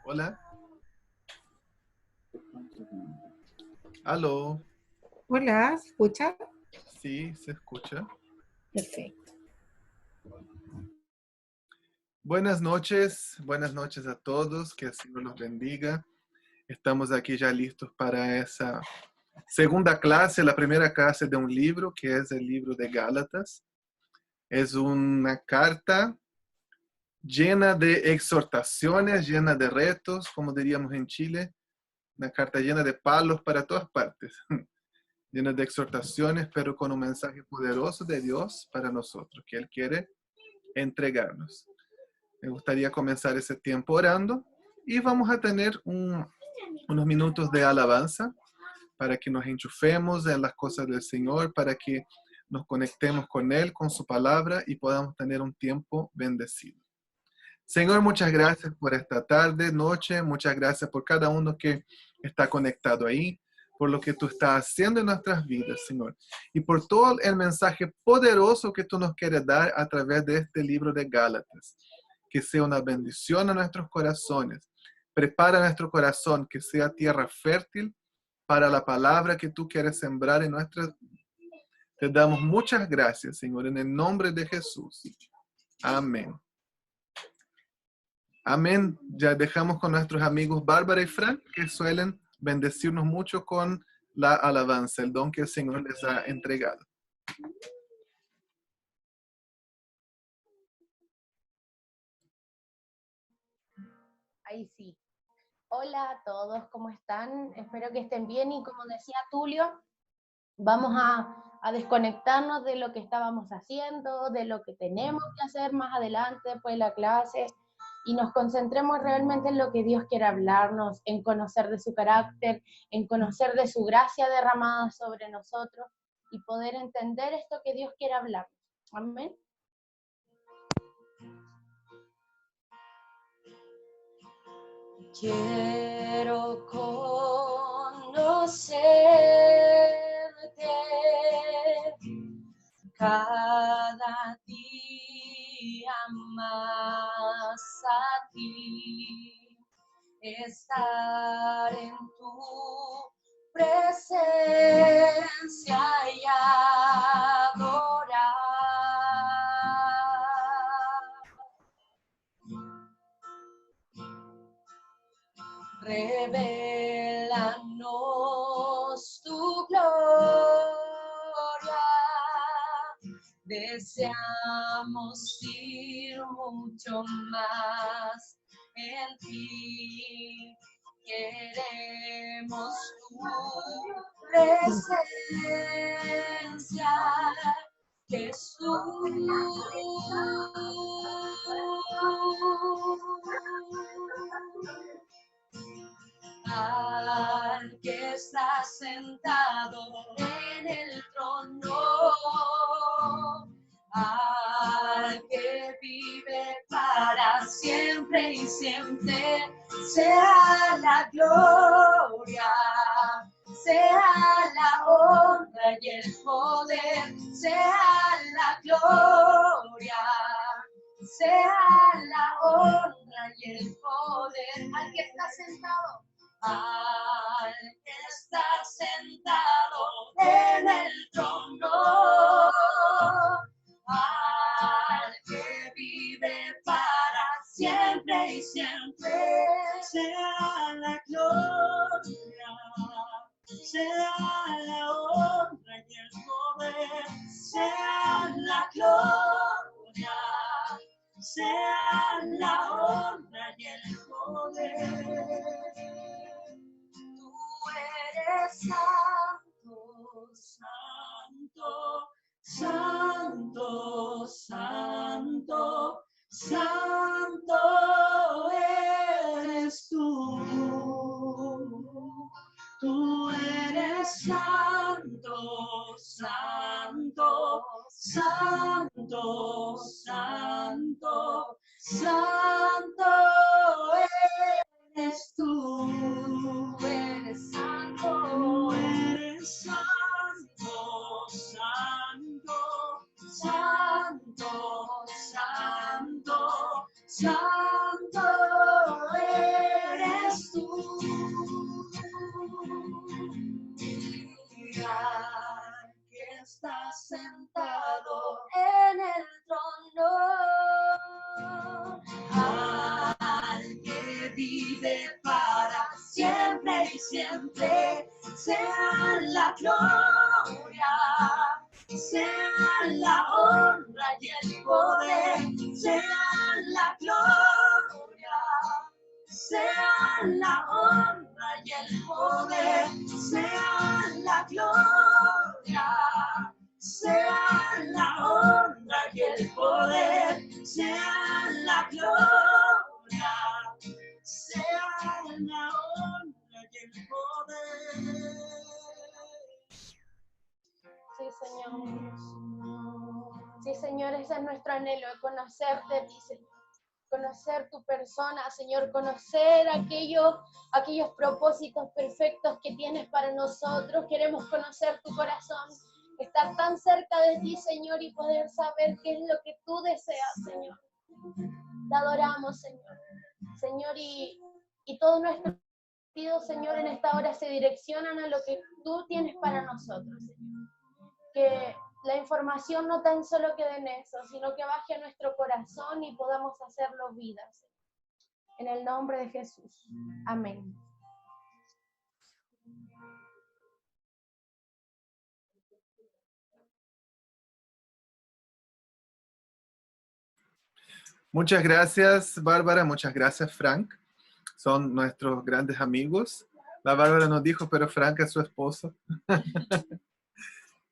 Hola. Aló. Hola, ¿se escucha? Sí, se escucha. Perfecto. Buenas noches a todos, que el Señor los bendiga. Estamos aquí ya listos para esa segunda clase, la primera clase de un libro, que es el libro de Gálatas. Es una carta llena de exhortaciones, llena de retos, como diríamos en Chile, una carta llena de palos para todas partes, llena de exhortaciones, pero con un mensaje poderoso de Dios para nosotros, que Él quiere entregarnos. Me gustaría comenzar ese tiempo orando y vamos a tener unos minutos de alabanza para que nos enchufemos en las cosas del Señor, para que nos conectemos con Él, con su palabra y podamos tener un tiempo bendecido. Señor, muchas gracias por esta tarde, noche, muchas gracias por cada uno que está conectado ahí, por lo que tú estás haciendo en nuestras vidas, Señor, y por todo el mensaje poderoso que tú nos quieres dar a través de este libro de Gálatas. Que sea una bendición a nuestros corazones. Prepara nuestro corazón, que sea tierra fértil para la palabra que tú quieres sembrar en nuestras vidas. Te damos muchas gracias, Señor, en el nombre de Jesús. Amén. Amén. Ya dejamos con nuestros amigos Bárbara y Frank, que suelen bendecirnos mucho con la alabanza, el don que el Señor les ha entregado. Ahí sí. Hola a todos, ¿cómo están? Espero que estén bien y como decía Tulio, vamos a desconectarnos de lo que estábamos haciendo, de lo que tenemos que hacer más adelante después de la clase y nos concentremos realmente en lo que Dios quiere hablarnos, en conocer de su carácter, en conocer de su gracia derramada sobre nosotros y poder entender esto que Dios quiere hablarnos. Amén. Quiero conocerte cada día más a ti, estar en tu presencia y adorar. Revélanos tu gloria, deseamos ir mucho más en ti, queremos tu presencia, Jesús. Al que está sentado en el trono, al que vive para siempre y siempre, sea la gloria, sea la honra y el poder, sea la gloria, sea la honra y el poder al que está sentado. Al que está sentado en el trono, al que vive para siempre y siempre, sea la gloria, sea la honra y el poder, sea la gloria, sea la honra y el poder. Tú eres santo, santo, santo, santo, santo eres tú. Tú eres santo, santo, santo, santo, santo eres tú. Eres santo, eres santo, santo, santo, santo, santo gloria, sea la honra y el poder, sea la gloria, sea la honra y el poder, sea la gloria, sea la honra y el poder, sea la gloria, sea la honra y el poder. Sí, Señor. Sí, Señor, ese es nuestro anhelo, conocerte a ti, Señor. Conocer tu persona, Señor, conocer aquellos propósitos perfectos que tienes para nosotros. Queremos conocer tu corazón, estar tan cerca de ti, Señor, y poder saber qué es lo que tú deseas, Señor. Te adoramos, Señor. Señor, y todo nuestro sentido, Señor, en esta hora se direccionan a lo que tú tienes para nosotros, Señor. Que la información no tan solo quede en eso, sino que baje a nuestro corazón y podamos hacerlo vida. En el nombre de Jesús. Amén. Muchas gracias, Bárbara. Muchas gracias, Frank. Son nuestros grandes amigos. La Bárbara nos dijo, pero Frank es su esposo.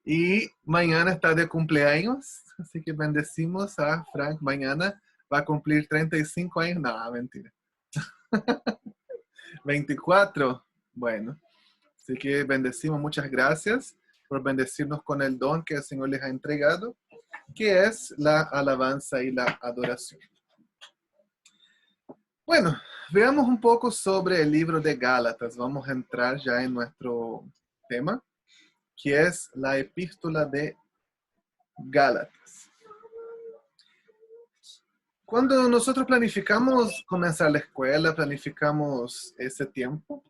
Y mañana está de cumpleaños, así que bendecimos a Frank. Mañana va a cumplir 35 años. No, mentira. 24. Bueno, así que bendecimos. Muchas gracias por bendecirnos con el don que el Señor les ha entregado, que es la alabanza y la adoración. Bueno, veamos un poco sobre el libro de Gálatas. Vamos a entrar ya en nuestro tema, que es la epístola de Gálatas. Cuando nosotros planificamos comenzar la escuela, planificamos ese tiempo,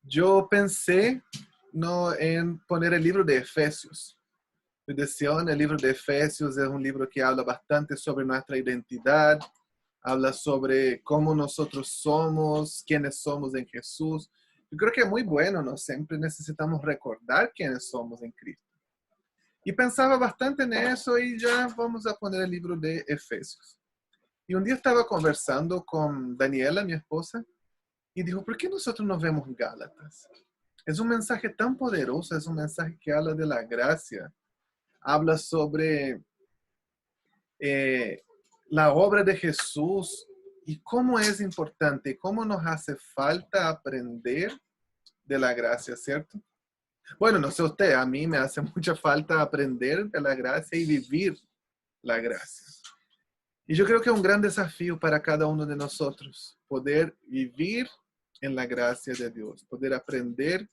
yo pensé no en poner el libro de Efesios. Me decían, el libro de Efesios es un libro que habla bastante sobre nuestra identidad, habla sobre cómo nosotros somos, quiénes somos en Jesús. Yo creo que es muy bueno, ¿no? Siempre necesitamos recordar quiénes somos en Cristo. Y pensaba bastante en eso y ya vamos a poner el libro de Efesios. Y un día estaba conversando con Daniela, mi esposa, y dijo, ¿por qué nosotros no vemos Gálatas? Es un mensaje tan poderoso, es un mensaje que habla de la gracia, habla sobre la obra de Jesús y cómo es importante, cómo nos hace falta aprender de la gracia, ¿cierto? Bueno, no sé usted, a mí me hace mucha falta aprender de la gracia y vivir la gracia. Y yo creo que es un gran desafío para cada uno de nosotros, poder vivir en la gracia de Dios, poder aprender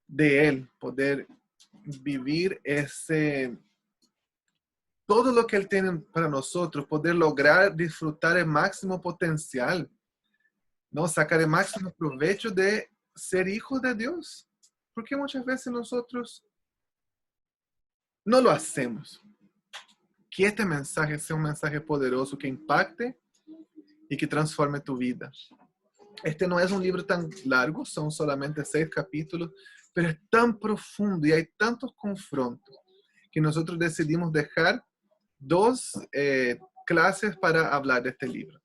de Él, poder vivir todo lo que Él tiene para nosotros, poder lograr disfrutar el máximo potencial, ¿no? Sacar el máximo provecho de ser hijos de Dios. Porque muchas veces nosotros no lo hacemos. Que este mensaje sea un mensaje poderoso que impacte y que transforme tu vida. Este no es un libro tan largo, son solamente 6 capítulos, pero es tan profundo y hay tantos confrontos que nosotros decidimos dejar 2 clases para hablar de este libro.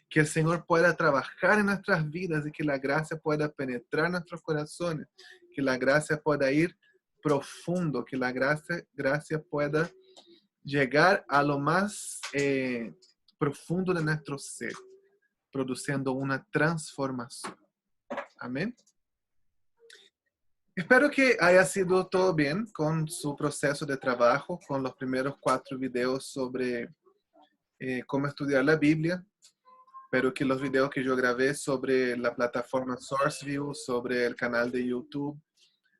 Que el Señor pueda trabajar en nuestras vidas y que la gracia pueda penetrar nuestros corazones, que la gracia pueda ir profundo, que la gracia pueda llegar a lo más profundo de nuestro ser, produciendo una transformación. Amén. Espero que haya sido todo bien con su proceso de trabajo, con los primeros 4 videos sobre cómo estudiar la Biblia. Espero que los videos que yo grabé sobre la plataforma SourceView, sobre el canal de YouTube,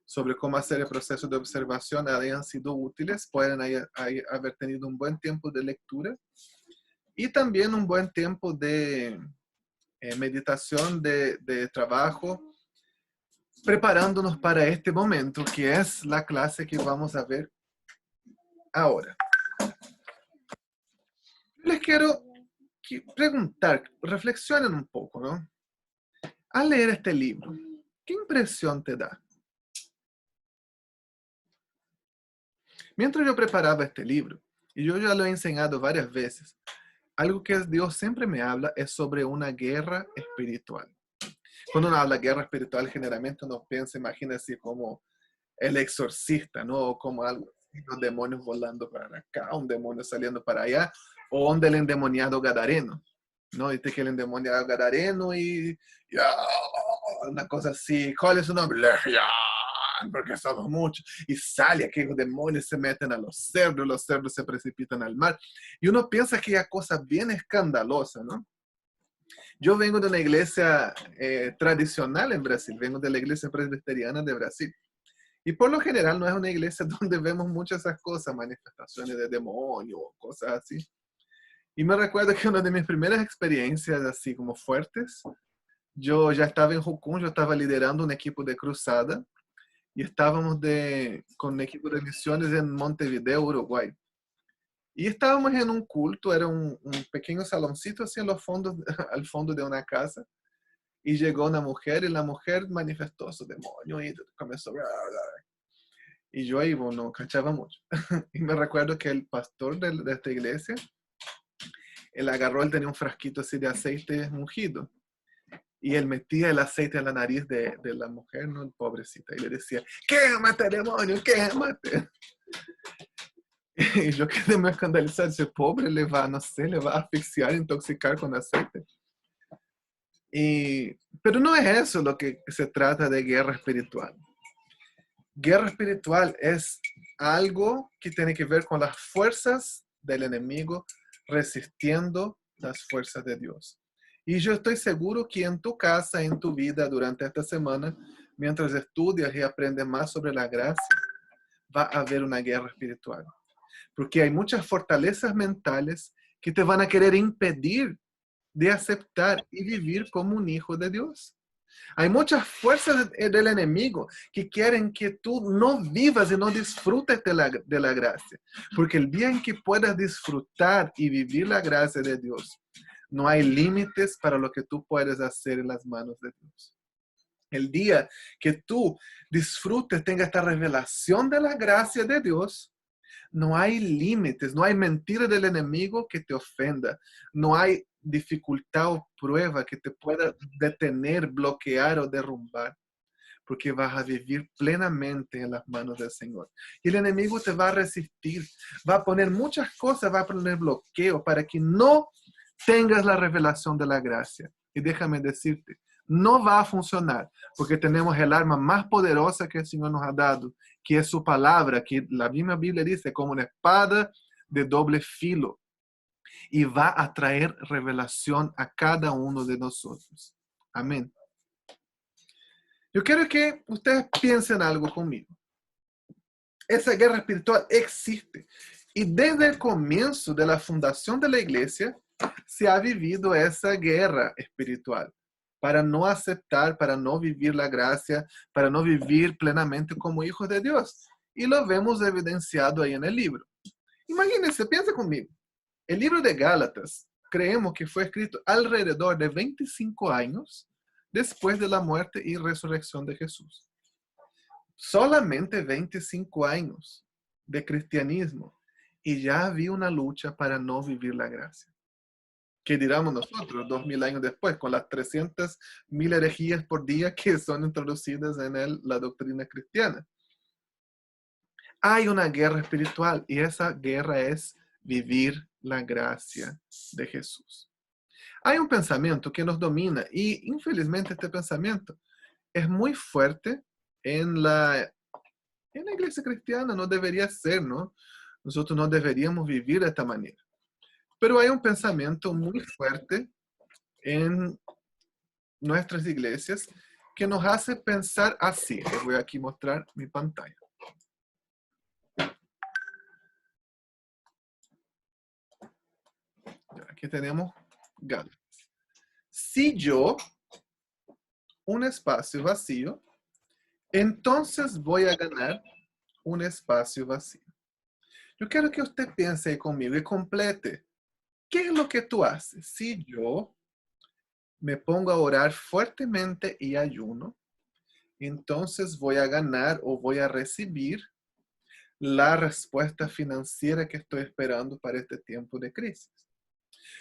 sobre cómo hacer el proceso de observación hayan sido útiles, pueden haber tenido un buen tiempo de lectura y también un buen tiempo de meditación, de trabajo, preparándonos para este momento, que es la clase que vamos a ver ahora. Les quiero preguntar, reflexionen un poco, ¿no? Al leer este libro, ¿qué impresión te da? Mientras yo preparaba este libro, y yo ya lo he enseñado varias veces, algo que Dios siempre me habla es sobre una guerra espiritual. Cuando uno habla de guerra espiritual, generalmente uno piensa, imagina así como el exorcista, ¿no? O como algo así, los demonios volando para acá, un demonio saliendo para allá, o donde el endemoniado gadareno, ¿no? Dice que el endemoniado gadareno y una cosa así, ¿cuál es su nombre? Legión, porque somos muchos, y sale aquellos demonios, se meten a los cerdos se precipitan al mar, y uno piensa que es cosa bien escandalosa, ¿no? Yo vengo de una iglesia tradicional en Brasil, vengo de la iglesia presbiteriana de Brasil. Y por lo general no es una iglesia donde vemos muchas de esas cosas, manifestaciones de demonios, cosas así. Y me recuerdo que una de mis primeras experiencias así como fuertes, yo ya estaba en Jucum, yo estaba liderando un equipo de cruzada y estábamos con un equipo de misiones en Montevideo, Uruguay. Y estábamos en un culto, era un pequeño saloncito así en los fondos, al fondo de una casa. Y llegó una mujer y la mujer manifestó su demonio y comenzó. Y yo ahí bueno, no cachaba mucho. Y me recuerdo que el pastor de esta iglesia, él agarró, él tenía un frasquito así de aceite ungido. Y él metía el aceite en la nariz de la mujer, ¿no? Pobrecita. Y le decía, quémate, demonio, quémate. Y yo quedé muy escandalizado. Ese pobre le va, no sé, le va a asfixiar, intoxicar con aceite. Pero no es eso lo que se trata de guerra espiritual. Guerra espiritual es algo que tiene que ver con las fuerzas del enemigo resistiendo las fuerzas de Dios. Y yo estoy seguro que en tu casa, en tu vida, durante esta semana, mientras estudias y aprendes más sobre la gracia, va a haber una guerra espiritual. Porque hay muchas fortalezas mentales que te van a querer impedir de aceptar y vivir como un hijo de Dios. Hay muchas fuerzas del enemigo que quieren que tú no vivas y no disfrutes de la gracia. Porque el día en que puedas disfrutar y vivir la gracia de Dios, no hay límites para lo que tú puedes hacer en las manos de Dios. El día que tú disfrutes, tenga esta revelación de la gracia de Dios, no hay límites, no hay mentira del enemigo que te ofenda, no hay dificultad o prueba que te pueda detener, bloquear o derrumbar, porque vas a vivir plenamente en las manos del Señor. Y el enemigo te va a resistir, va a poner muchas cosas, va a poner bloqueo para que no tengas la revelación de la gracia. Y déjame decirte, no va a funcionar, porque tenemos el arma más poderosa que el Señor nos ha dado, que es su palabra, que la misma Biblia dice como una espada de doble filo, y va a traer revelación a cada uno de nosotros. Amén. Yo quiero que ustedes piensen algo conmigo. Esa guerra espiritual existe. Y desde el comienzo de la fundación de la iglesia, se ha vivido esa guerra espiritual para no aceptar, para no vivir la gracia, para no vivir plenamente como hijos de Dios. Y lo vemos evidenciado ahí en el libro. Imagínense, piensa conmigo. El libro de Gálatas, creemos que fue escrito alrededor de 25 años después de la muerte y resurrección de Jesús. Solamente 25 años de cristianismo y ya había una lucha para no vivir la gracia. ¿Qué diríamos nosotros 2000 años después con las 300.000 herejías por día que son introducidas en la doctrina cristiana? Hay una guerra espiritual y esa guerra es vivir la gracia de Jesús. Hay un pensamiento que nos domina y infelizmente este pensamiento es muy fuerte en la iglesia cristiana, no debería ser, ¿no? Nosotros no deberíamos vivir de esta manera. Pero hay un pensamiento muy fuerte en nuestras iglesias que nos hace pensar así. Les voy aquí a mostrar mi pantalla. Aquí tenemos Gálatas. Si yo, un espacio vacío, entonces voy a ganar un espacio vacío. Yo quiero que usted piense conmigo y complete. ¿Qué es lo que tú haces? Si yo me pongo a orar fuertemente y ayuno, entonces voy a ganar o voy a recibir la respuesta financiera que estoy esperando para este tiempo de crisis.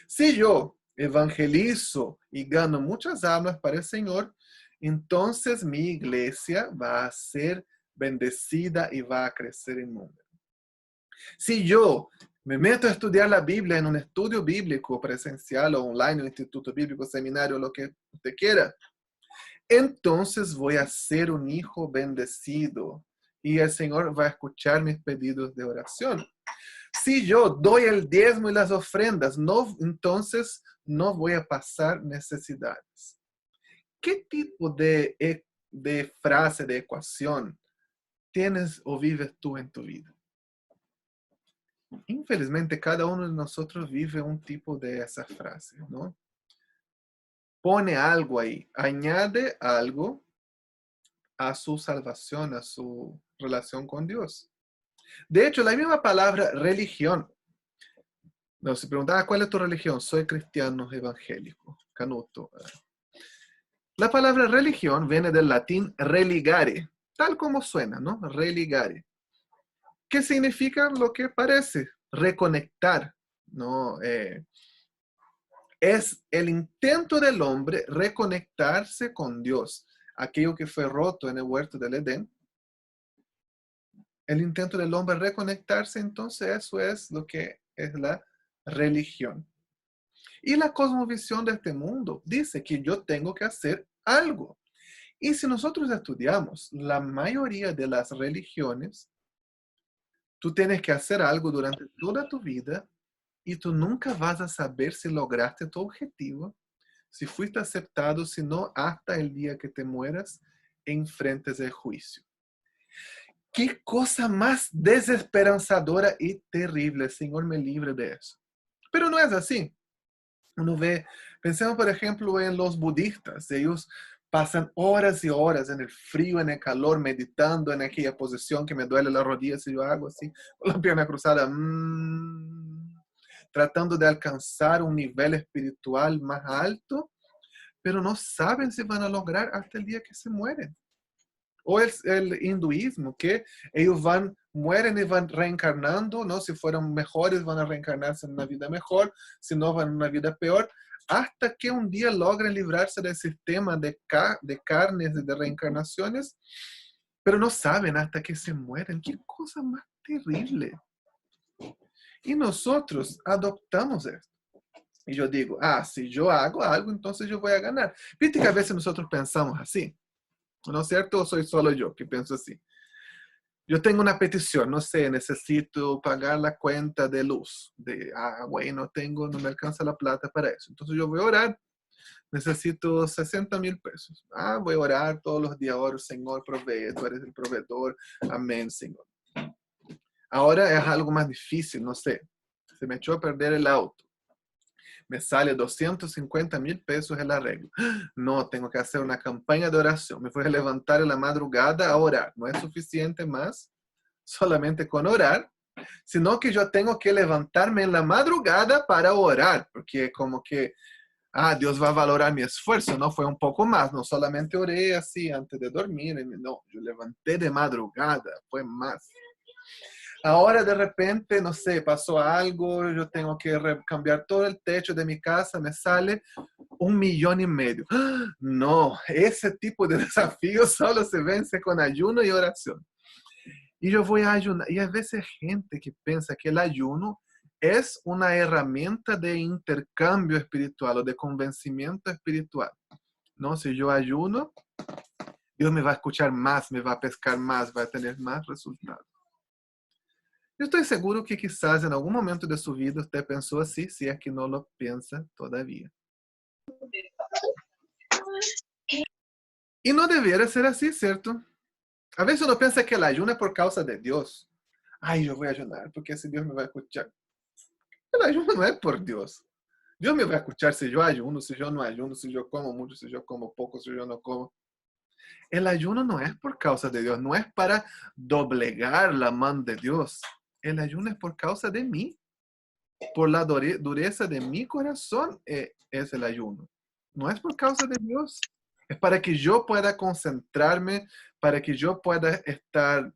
Si yo evangelizo y gano muchas almas para el Señor, entonces mi iglesia va a ser bendecida y va a crecer en número. Si yo me meto a estudiar la Biblia en un estudio bíblico presencial o online, un instituto bíblico, seminario, lo que usted quiera, entonces voy a ser un hijo bendecido y el Señor va a escuchar mis pedidos de oración. Si yo doy el diezmo y las ofrendas, entonces no voy a pasar necesidades. ¿Qué tipo de frase, de ecuación tienes o vives tú en tu vida? Infelizmente, cada uno de nosotros vive un tipo de esa frase, ¿no? Pone algo ahí, añade algo a su salvación, a su relación con Dios. De hecho, la misma palabra religión, no, se preguntaba, ¿cuál es tu religión? Soy cristiano evangélico, canuto. La palabra religión viene del latín religare, tal como suena, ¿no? Religare. ¿Qué significa lo que parece? Reconectar, ¿no? Es el intento del hombre reconectarse con Dios. Aquello que fue roto en el huerto del Edén. El intento del hombre reconectarse, entonces eso es lo que es la religión. Y la cosmovisión de este mundo dice que yo tengo que hacer algo. Y si nosotros estudiamos la mayoría de las religiones, tú tienes que hacer algo durante toda tu vida y tú nunca vas a saber si lograste tu objetivo, si fuiste aceptado, sino hasta el día que te mueras enfrentes del juicio. ¡Qué cosa más desesperanzadora y terrible! El Señor me libre de eso. Pero no es así. Uno ve, pensemos por ejemplo en los budistas. Ellos pasan horas y horas en el frío, en el calor, meditando en aquella posición que me duele la rodilla si yo hago así, con la pierna cruzada, tratando de alcanzar un nivel espiritual más alto, pero no saben si van a lograr hasta el día que se mueren. O el hinduismo, que ellos mueren y van reencarnando, ¿no? Si fueron mejores van a reencarnarse en una vida mejor, si no van en una vida peor, hasta que un día logren librarse del sistema de carnes y de reencarnaciones, pero no saben hasta que se mueren. ¡Qué cosa más terrible! Y nosotros adoptamos esto. Y yo digo, si yo hago algo, entonces yo voy a ganar. Viste que a veces nosotros pensamos así. ¿No es cierto? ¿O soy solo yo que pienso así? Yo tengo una petición, no sé, necesito pagar la cuenta de luz, de agua, y no me alcanza la plata para eso. Entonces yo voy a orar, necesito 60,000 pesos. Voy a orar todos los días, oro, Señor, provee, tú eres el proveedor, amén, Señor. Ahora es algo más difícil, no sé, se me echó a perder el auto. Me sale 250,000 pesos el arreglo. No, tengo que hacer una campaña de oración. Me voy a levantar en la madrugada a orar. No es suficiente más solamente con orar, sino que yo tengo que levantarme en la madrugada para orar, porque como que, Dios va a valorar mi esfuerzo, ¿no? Fue un poco más, no solamente oré así antes de dormir, no, yo levanté de madrugada, fue más. Ahora de repente, no sé, pasó algo, yo tengo que cambiar todo el techo de mi casa, me sale 1,5 millones. No, ese tipo de desafíos solo se vence con ayuno y oración. Y yo voy a ayunar. Y a veces hay gente que piensa que el ayuno es una herramienta de intercambio espiritual o de convencimiento espiritual. No, si yo ayuno, Dios me va a escuchar más, me va a pescar más, va a tener más resultados. Yo estoy seguro que quizás en algún momento de su vida usted pensó así, si es que no lo piensa todavía. Y no debiera ser así, ¿cierto? A veces uno piensa que el ayuno es por causa de Dios. Yo voy a ayunar porque así Dios me va a escuchar. El ayuno no es por Dios. Dios me va a escuchar si yo ayuno, si yo no ayuno, si yo como mucho, si yo como poco, si yo no como. El ayuno no es por causa de Dios, no es para doblegar la mano de Dios. El ayuno es por causa de mí. Por la dureza de mi corazón es el ayuno. No es por causa de Dios. Es para que yo pueda concentrarme, para que yo pueda estar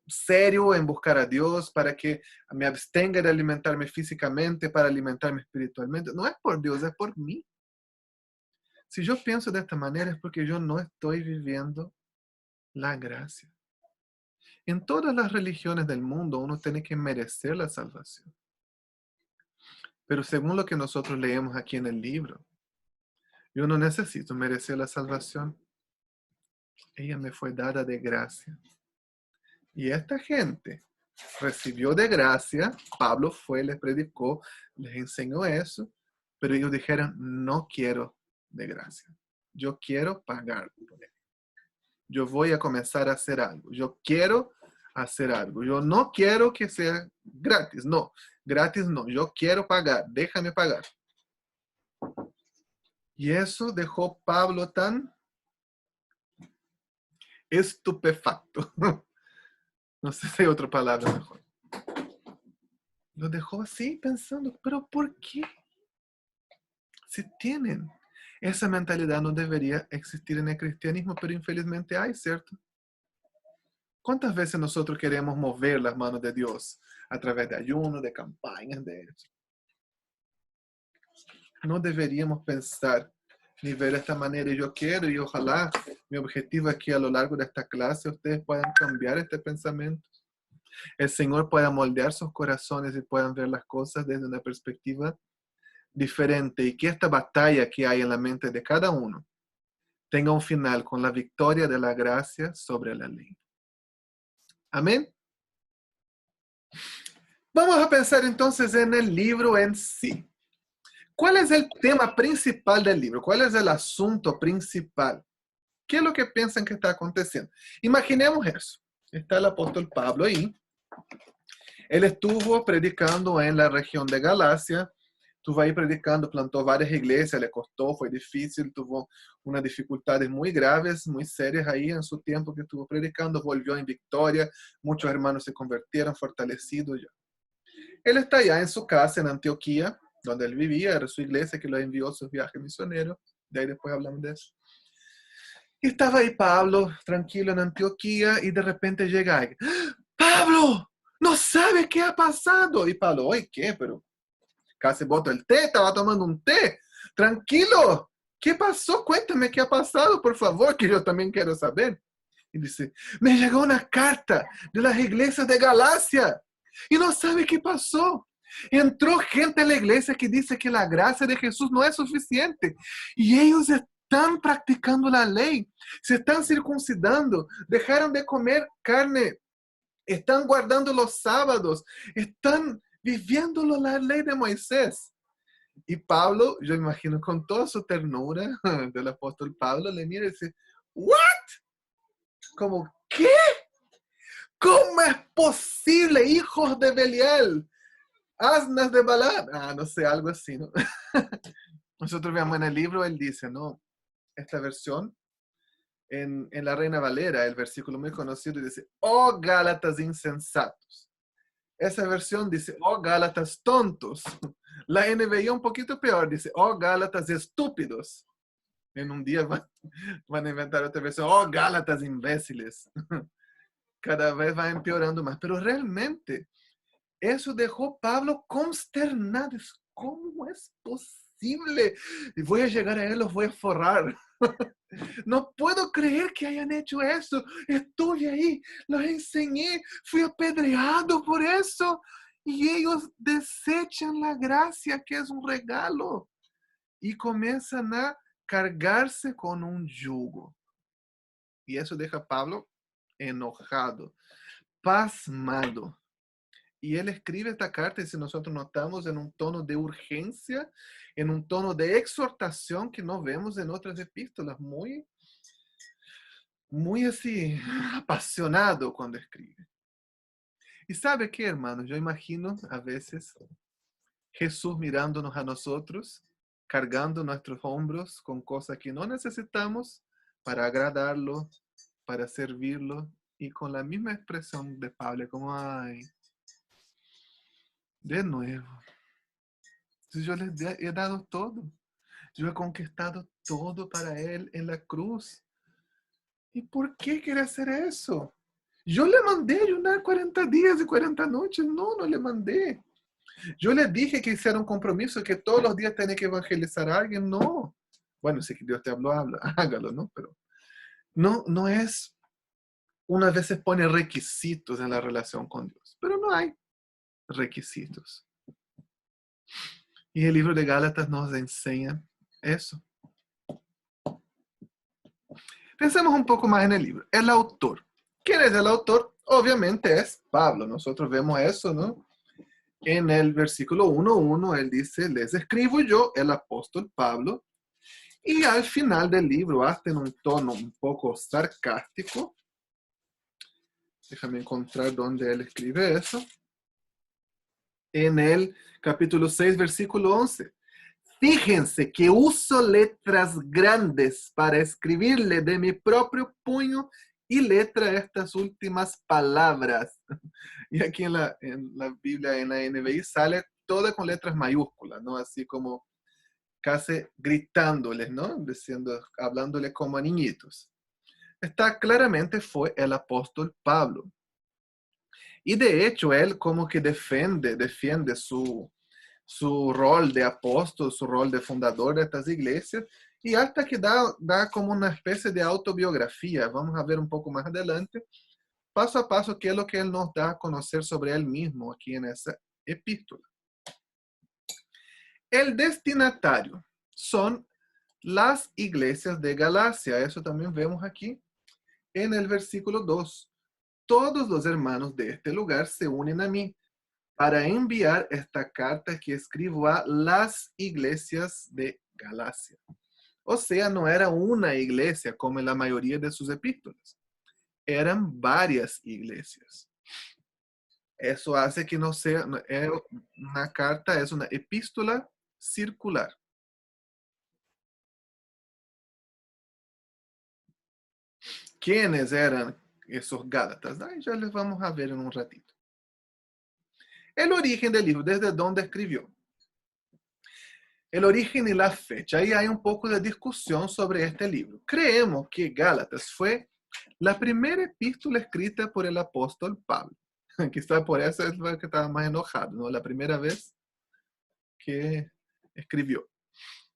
serio en buscar a Dios, para que me abstenga de alimentarme físicamente, para alimentarme espiritualmente. No es por Dios, es por mí. Si yo pienso de esta manera es porque yo no estoy viviendo la gracia. En todas las religiones del mundo uno tiene que merecer la salvación. Pero según lo que nosotros leemos aquí en el libro, yo no necesito merecer la salvación. Ella me fue dada de gracia. Y esta gente recibió de gracia, Pablo fue, les predicó, les enseñó eso, pero ellos dijeron, no quiero de gracia. Yo quiero pagar por él. Yo voy a comenzar a hacer algo. Yo quiero hacer algo. Yo no quiero que sea gratis. No, gratis no. Yo quiero pagar. Déjame pagar. Y eso dejó Pablo tan estupefacto. No sé si hay otra palabra mejor. Lo dejó así pensando, pero ¿por qué? Si tienen esa mentalidad no debería existir en el cristianismo, pero infelizmente hay, ¿cierto? ¿Cuántas veces nosotros queremos mover las manos de Dios a través de ayuno, de campañas, de eso? No deberíamos pensar ni ver de esta manera. Y yo quiero, y ojalá mi objetivo aquí a lo largo de esta clase, ustedes puedan cambiar este pensamiento. El Señor pueda moldear sus corazones y puedan ver las cosas desde una perspectiva diferente. Y que esta batalla que hay en la mente de cada uno tenga un final con la victoria de la gracia sobre la ley. Amén. Vamos a pensar entonces en el libro en sí. ¿Cuál es el tema principal del libro? ¿Cuál es el asunto principal? ¿Qué es lo que piensan que está aconteciendo? Imaginemos eso. Está el apóstol Pablo ahí. Él estuvo predicando en la región de Galacia. Estuvo ahí predicando, plantó varias iglesias, le costó, fue difícil, tuvo unas dificultades muy graves, muy serias ahí en su tiempo que estuvo predicando. Volvió en victoria, muchos hermanos se convirtieron, fortalecidos ya. Él está allá en su casa en Antioquía, donde él vivía, era su iglesia que lo envió a sus viajes misioneros. De ahí después hablamos de eso. Y estaba ahí Pablo, tranquilo en Antioquía, y de repente llega alguien. ¡Pablo! ¿No sabe qué ha pasado? Y Pablo, oye, ¿qué? Pero casi boto el té, estaba tomando un té. Tranquilo, ¿qué pasó? Cuéntame qué ha pasado, por favor, que yo también quiero saber. Y dice, me llegó una carta de las iglesias de Galacia y no sabe qué pasó. Entró gente a la iglesia que dice que la gracia de Jesús no es suficiente y ellos están practicando la ley, se están circuncidando, dejaron de comer carne, están guardando los sábados, están viviendo la ley de Moisés. Y Pablo, yo imagino con toda su ternura del apóstol Pablo, le mira y dice, ¿what? Como, ¿qué? ¿Cómo es posible, hijos de Belial? Asnas de Balaam. No sé, algo así, ¿no? Nosotros veamos en el libro, él dice, ¿no? Esta versión, en la Reina Valera, el versículo muy conocido, dice, oh Gálatas insensatos. Esa versión dice, oh Gálatas tontos. La NBI un poquito peor, dice, oh Gálatas estúpidos. En un día van a inventar otra versión, oh Gálatas imbéciles. Cada vez va empeorando más. Pero realmente, eso dejó Pablo consternado. ¿Cómo es posible? Y voy a llegar a él, los voy a forrar. No puedo creer que hayan hecho eso. Estuve ahí, los enseñé, fui apedreado por eso. Y ellos desechan la gracia, que es un regalo. Y comienzan a cargarse con un yugo. Y eso deja a Pablo enojado, pasmado. Y él escribe esta carta, y si nosotros notamos, en un tono de urgencia, en un tono de exhortación que no vemos en otras epístolas, muy así, apasionado cuando escribe. Y sabe qué, hermanos, yo imagino a veces Jesús mirándonos a nosotros, cargando nuestros hombros con cosas que no necesitamos para agradarlo, para servirlo, y con la misma expresión de Pablo, como, ay, de nuevo. Yo les he dado todo. Yo he conquistado todo para Él en la cruz. ¿Y por qué quiere hacer eso? Yo le mandé ayunar 40 días y 40 noches. No, no le mandé. Yo les dije que hiciera un compromiso, que todos los días tenía que evangelizar a alguien. No. Bueno, si Dios te habló, hágalo, ¿no? Pero no es, unas veces pone requisitos en la relación con Dios, pero no hay requisitos. Y el libro de Gálatas nos enseña eso. Pensemos un poco más en el libro. El autor. ¿Quién es el autor? Obviamente es Pablo. Nosotros vemos eso, ¿no? En el versículo 1:1, él dice, les escribo yo, el apóstol Pablo. Y al final del libro, hasta en un tono un poco sarcástico, déjame encontrar dónde él escribe eso. En el capítulo 6, versículo 11. Fíjense que uso letras grandes para escribirle de mi propio puño y letra estas últimas palabras. Y aquí en la Biblia, en la NBI, sale todo con letras mayúsculas, ¿no? Así como casi gritándoles, ¿no? Diciendo, hablándole como a niñitos. Está claramente fue el apóstol Pablo. Y de hecho, él como que defiende su rol de apóstol, su rol de fundador de estas iglesias, y hasta que da como una especie de autobiografía. Vamos a ver un poco más adelante, paso a paso, qué es lo que él nos da a conocer sobre él mismo aquí en esa epístola. El destinatario son las iglesias de Galacia. Eso también vemos aquí en el versículo 2. Todos los hermanos de este lugar se unen a mí para enviar esta carta que escribo a las iglesias de Galacia. O sea, no era una iglesia como en la mayoría de sus epístolas. Eran varias iglesias. Eso hace que no sea una carta, es una epístola circular. ¿Quiénes eran esos Gálatas? Ya les vamos a ver en un ratito. El origen del libro, desde dónde escribió. El origen y la fecha. Ahí hay un poco de discusión sobre este libro. Creemos que Gálatas fue la primera epístola escrita por el apóstol Pablo. Quizá por eso es lo que estaba más enojado, ¿no? La primera vez que escribió.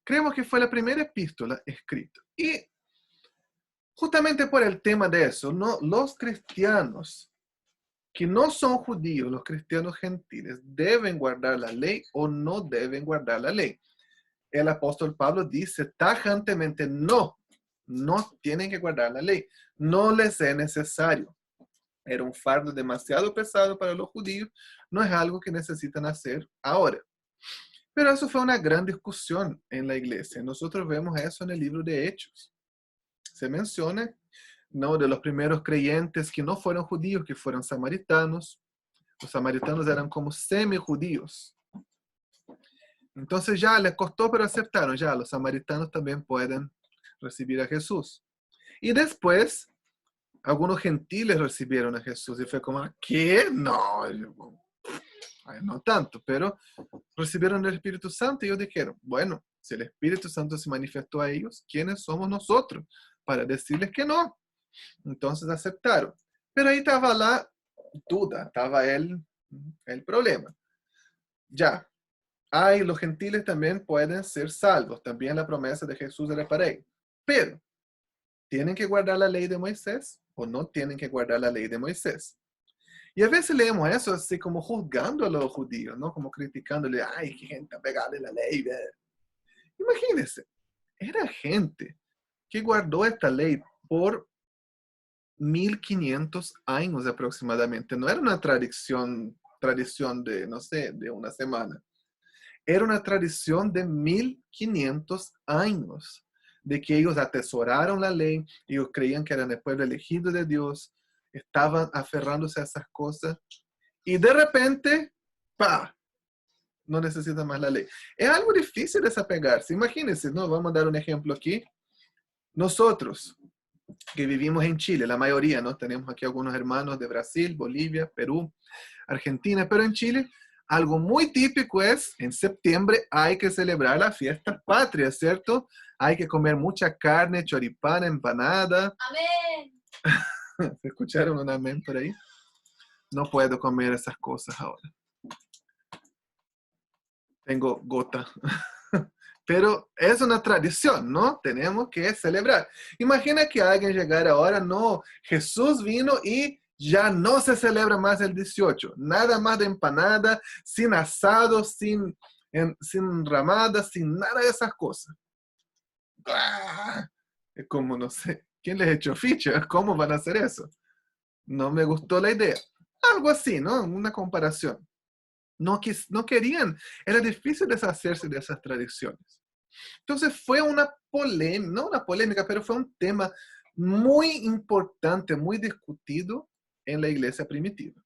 Creemos que fue la primera epístola escrita. Y justamente por el tema de eso, ¿no? Los cristianos que no son judíos, los cristianos gentiles, deben guardar la ley o no deben guardar la ley. El apóstol Pablo dice tajantemente, no tienen que guardar la ley, no les es necesario. Era un fardo demasiado pesado para los judíos, no es algo que necesitan hacer ahora. Pero eso fue una gran discusión en la iglesia. Nosotros vemos eso en el libro de Hechos. Se menciona, ¿no?, de los primeros creyentes que no fueron judíos, que fueron samaritanos. Los samaritanos eran como semi-judíos. Entonces ya les costó, pero aceptaron. Ya los samaritanos también pueden recibir a Jesús. Y después, algunos gentiles recibieron a Jesús. Y fue como, ¿qué? No tanto, pero recibieron el Espíritu Santo. Y ellos dijeron, bueno, si el Espíritu Santo se manifestó a ellos, ¿quiénes somos nosotros para decirles que no? Entonces aceptaron. Pero ahí estaba la duda, estaba el problema. Ya. Los gentiles también pueden ser salvos. También la promesa de Jesús era para ellos. Pero, ¿tienen que guardar la ley de Moisés o no tienen que guardar la ley de Moisés? Y a veces leemos eso así como juzgando a los judíos, ¿no? Como criticándole, ay, qué gente apegada a la ley. Imagínense, era gente que guardó esta ley por 1500 años aproximadamente. No era una tradición de, no sé, de una semana. Era una tradición de 1500 años, de que ellos atesoraron la ley, ellos creían que eran el pueblo elegido de Dios, estaban aferrándose a esas cosas, y de repente, ¡pa!, no necesitan más la ley. Es algo difícil desapegarse. Imagínense, ¿no? Vamos a dar un ejemplo aquí. Nosotros, que vivimos en Chile, la mayoría, ¿no? Tenemos aquí algunos hermanos de Brasil, Bolivia, Perú, Argentina, pero en Chile algo muy típico es, en septiembre hay que celebrar las fiestas patrias, ¿cierto? Hay que comer mucha carne, choripán, empanada. ¡Amén! ¿Se escucharon un amén por ahí? No puedo comer esas cosas ahora. Tengo gota. Pero es una tradición, ¿no? Tenemos que celebrar. Imagina que alguien llegara ahora, no, Jesús vino y ya no se celebra más el 18. Nada más de empanada, sin asado, sin ramadas, sin nada de esas cosas. ¡Ah! Es como, no sé, ¿quién les echó ficha? ¿Cómo van a hacer eso? No me gustó la idea. Algo así, ¿no? Una comparación. No querían, era difícil deshacerse de esas tradiciones. Entonces fue una polémica, no una polémica, pero fue un tema muy importante, muy discutido en la iglesia primitiva.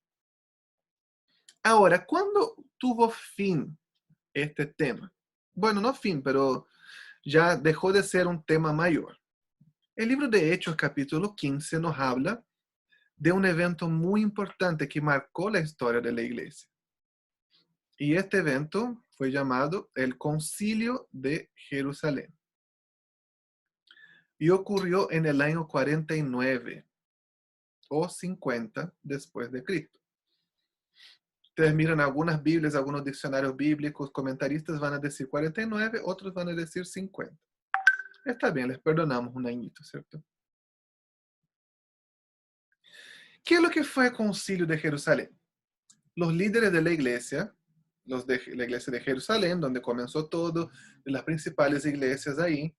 Ahora, ¿cuándo tuvo fin este tema? Bueno, no fin, pero ya dejó de ser un tema mayor. El libro de Hechos, capítulo 15, nos habla de un evento muy importante que marcó la historia de la iglesia. Y este evento fue llamado el Concilio de Jerusalén. Y ocurrió en el año 49 o 50 después de Cristo. Ustedes miran algunas Biblias, algunos diccionarios bíblicos, comentaristas van a decir 49, otros van a decir 50. Está bien, les perdonamos un añito, ¿cierto? ¿Qué es lo que fue el Concilio de Jerusalén? Los líderes de la iglesia, los de la iglesia de Jerusalén, donde comenzó todo, de las principales iglesias ahí,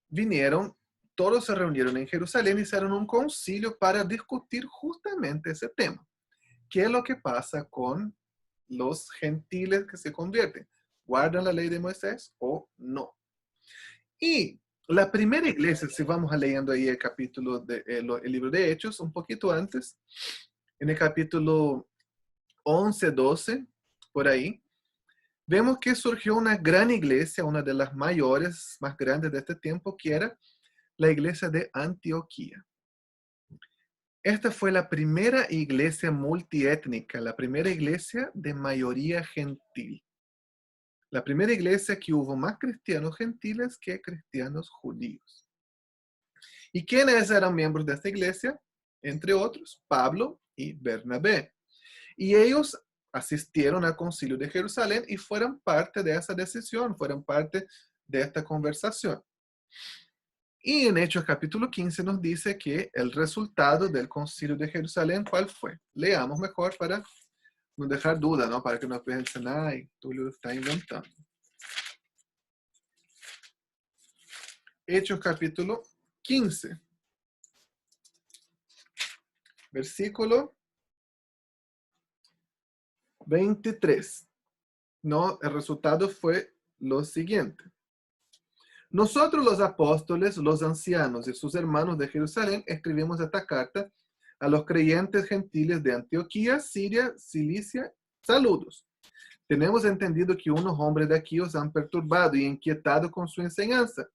vinieron, todos se reunieron en Jerusalén y hicieron un concilio para discutir justamente ese tema. ¿Qué es lo que pasa con los gentiles que se convierten? ¿Guardan la ley de Moisés o no? Y la primera iglesia, si vamos a leyendo ahí el capítulo, el libro de Hechos, un poquito antes, en el capítulo 11, 12, por ahí, vemos que surgió una gran iglesia, una de las mayores, más grandes de este tiempo, que era la iglesia de Antioquía. Esta fue la primera iglesia multiétnica, la primera iglesia de mayoría gentil. La primera iglesia que hubo más cristianos gentiles que cristianos judíos. ¿Y quiénes eran miembros de esta iglesia? Entre otros, Pablo y Bernabé. Y ellos asistieron al Concilio de Jerusalén y fueron parte de esa decisión, fueron parte de esta conversación. Y en Hechos capítulo 15 nos dice que el resultado del Concilio de Jerusalén, ¿cuál fue? Leamos mejor para no dejar duda, ¿no? Para que no piensen, ay, Tulio está inventando. Hechos capítulo 15, versículo 23. No, el resultado fue lo siguiente. Nosotros los apóstoles, los ancianos y sus hermanos de Jerusalén, escribimos esta carta a los creyentes gentiles de Antioquía, Siria, Cilicia. Saludos. Tenemos entendido que unos hombres de aquí os han perturbado y inquietado con su enseñanza,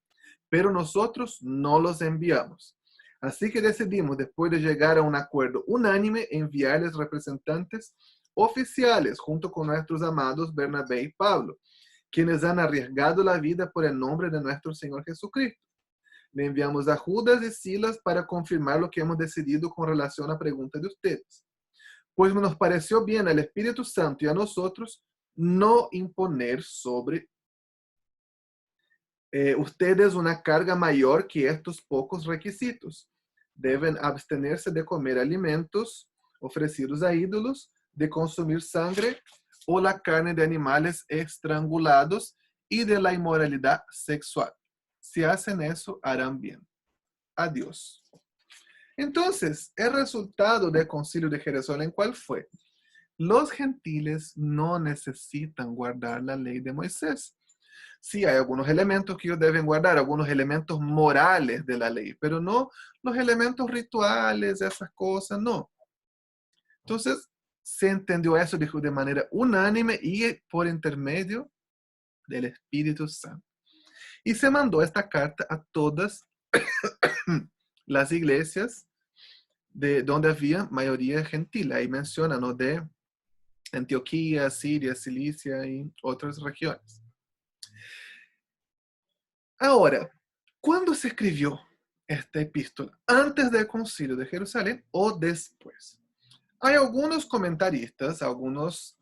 pero nosotros no los enviamos. Así que decidimos, después de llegar a un acuerdo unánime, enviarles representantes oficiales junto con nuestros amados Bernabé y Pablo, quienes han arriesgado la vida por el nombre de nuestro Señor Jesucristo. Le enviamos a Judas y Silas para confirmar lo que hemos decidido con relación a la pregunta de ustedes. Pues nos pareció bien al Espíritu Santo y a nosotros no imponer sobre ustedes una carga mayor que estos pocos requisitos. Deben abstenerse de comer alimentos ofrecidos a ídolos, de consumir sangre o la carne de animales estrangulados y de la inmoralidad sexual. Si hacen eso, harán bien. Adiós. Entonces, el resultado del Concilio de Jerusalén, ¿cuál fue? Los gentiles no necesitan guardar la ley de Moisés. Sí, hay algunos elementos que ellos deben guardar, algunos elementos morales de la ley, pero no los elementos rituales, esas cosas, no. Entonces, se entendió eso, dijo, de manera unánime y por intermedio del Espíritu Santo. Y se mandó esta carta a todas las iglesias de donde había mayoría gentil. Ahí menciona, ¿no? De Antioquía, Siria, Cilicia y otras regiones. Ahora, ¿cuándo se escribió esta epístola? ¿Antes del Concilio de Jerusalén o después? Hay algunos comentaristas, algunos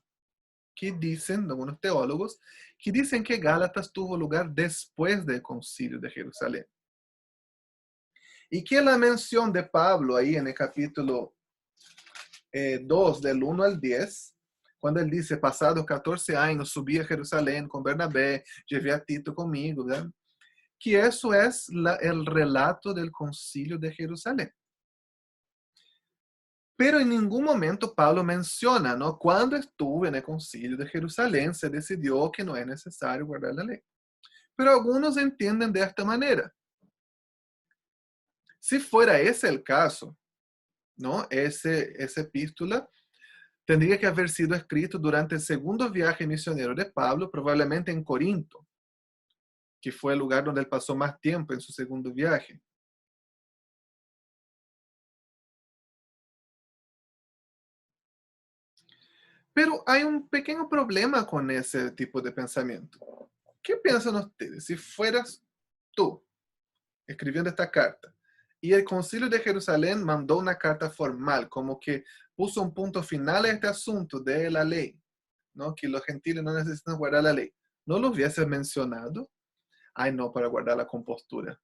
que dicen, algunos teólogos, que dicen que Gálatas tuvo lugar después del Concilio de Jerusalén. Y que la mención de Pablo ahí en el capítulo 2, del 1 al 10, cuando él dice, pasados 14 años, subí a Jerusalén con Bernabé, llevé a Tito conmigo, ¿verdad? Que eso es el relato del Concilio de Jerusalén. Pero en ningún momento Pablo menciona, ¿no? Cuando estuve en el Concilio de Jerusalén, se decidió que no es necesario guardar la ley. Pero algunos entienden de esta manera. Si fuera ese el caso, ¿no? Esa epístola tendría que haber sido escrito durante el segundo viaje misionero de Pablo, probablemente en Corinto, que fue el lugar donde él pasó más tiempo en su segundo viaje. Pero hay un pequeño problema con ese tipo de pensamiento. ¿Qué piensan ustedes si fueras tú escribiendo esta carta y el Concilio de Jerusalén mandó una carta formal, como que puso un punto final a este asunto de la ley, ¿no? Que los gentiles no necesitan guardar la ley? ¿No lo hubiese mencionado? Ay, no, para guardar la compostura.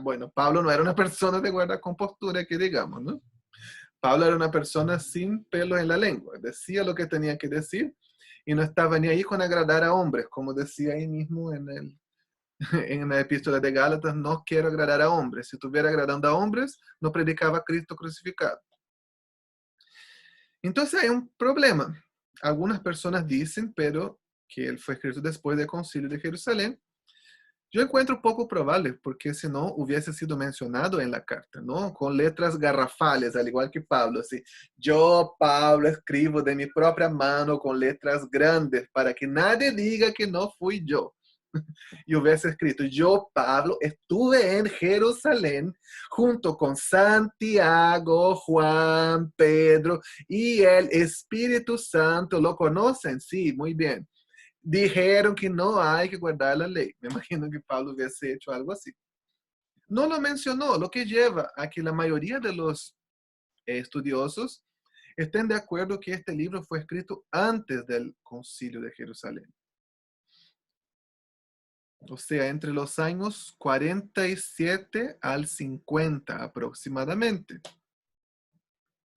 Bueno, Pablo no era una persona de guardar compostura, que digamos, ¿no? Pablo era una persona sin pelos en la lengua, decía lo que tenía que decir y no estaba ni ahí con agradar a hombres, como decía ahí mismo en la epístola de Gálatas, no quiero agradar a hombres. Si estuviera agradando a hombres, no predicaba a Cristo crucificado. Entonces hay un problema. Algunas personas dicen, pero que él fue escrito después del Concilio de Jerusalén. Yo encuentro poco probable, porque si no hubiese sido mencionado en la carta, ¿no? Con letras garrafales, al igual que Pablo, así. Yo, Pablo, escribo de mi propia mano con letras grandes para que nadie diga que no fui yo. Y hubiese escrito, yo, Pablo, estuve en Jerusalén junto con Santiago, Juan, Pedro y el Espíritu Santo. ¿Lo conocen? Sí, muy bien. Dijeron que no hay que guardar la ley. Me imagino que Pablo hubiese hecho algo así. No lo mencionó, lo que lleva a que la mayoría de los estudiosos estén de acuerdo que este libro fue escrito antes del Concilio de Jerusalén. O sea, entre los años 47 al 50 aproximadamente.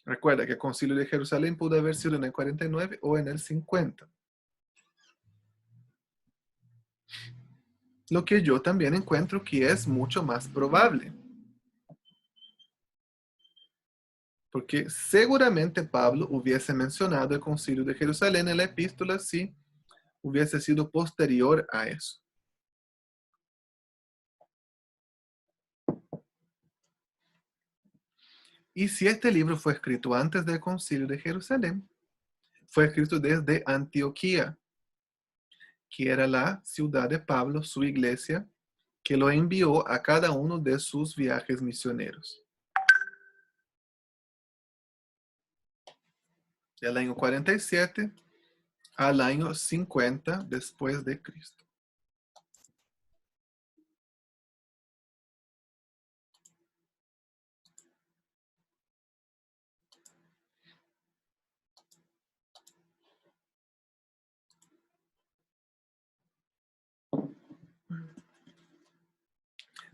Recuerda que el Concilio de Jerusalén pudo haber sido en el 49 o en el 50. Lo que yo también encuentro que es mucho más probable. Porque seguramente Pablo hubiese mencionado el Concilio de Jerusalén en la epístola si hubiese sido posterior a eso. Y si este libro fue escrito antes del Concilio de Jerusalén, fue escrito desde Antioquía, que era la ciudad de Pablo, su iglesia, que lo envió a cada uno de sus viajes misioneros. Del año 47 al año 50 después de Cristo.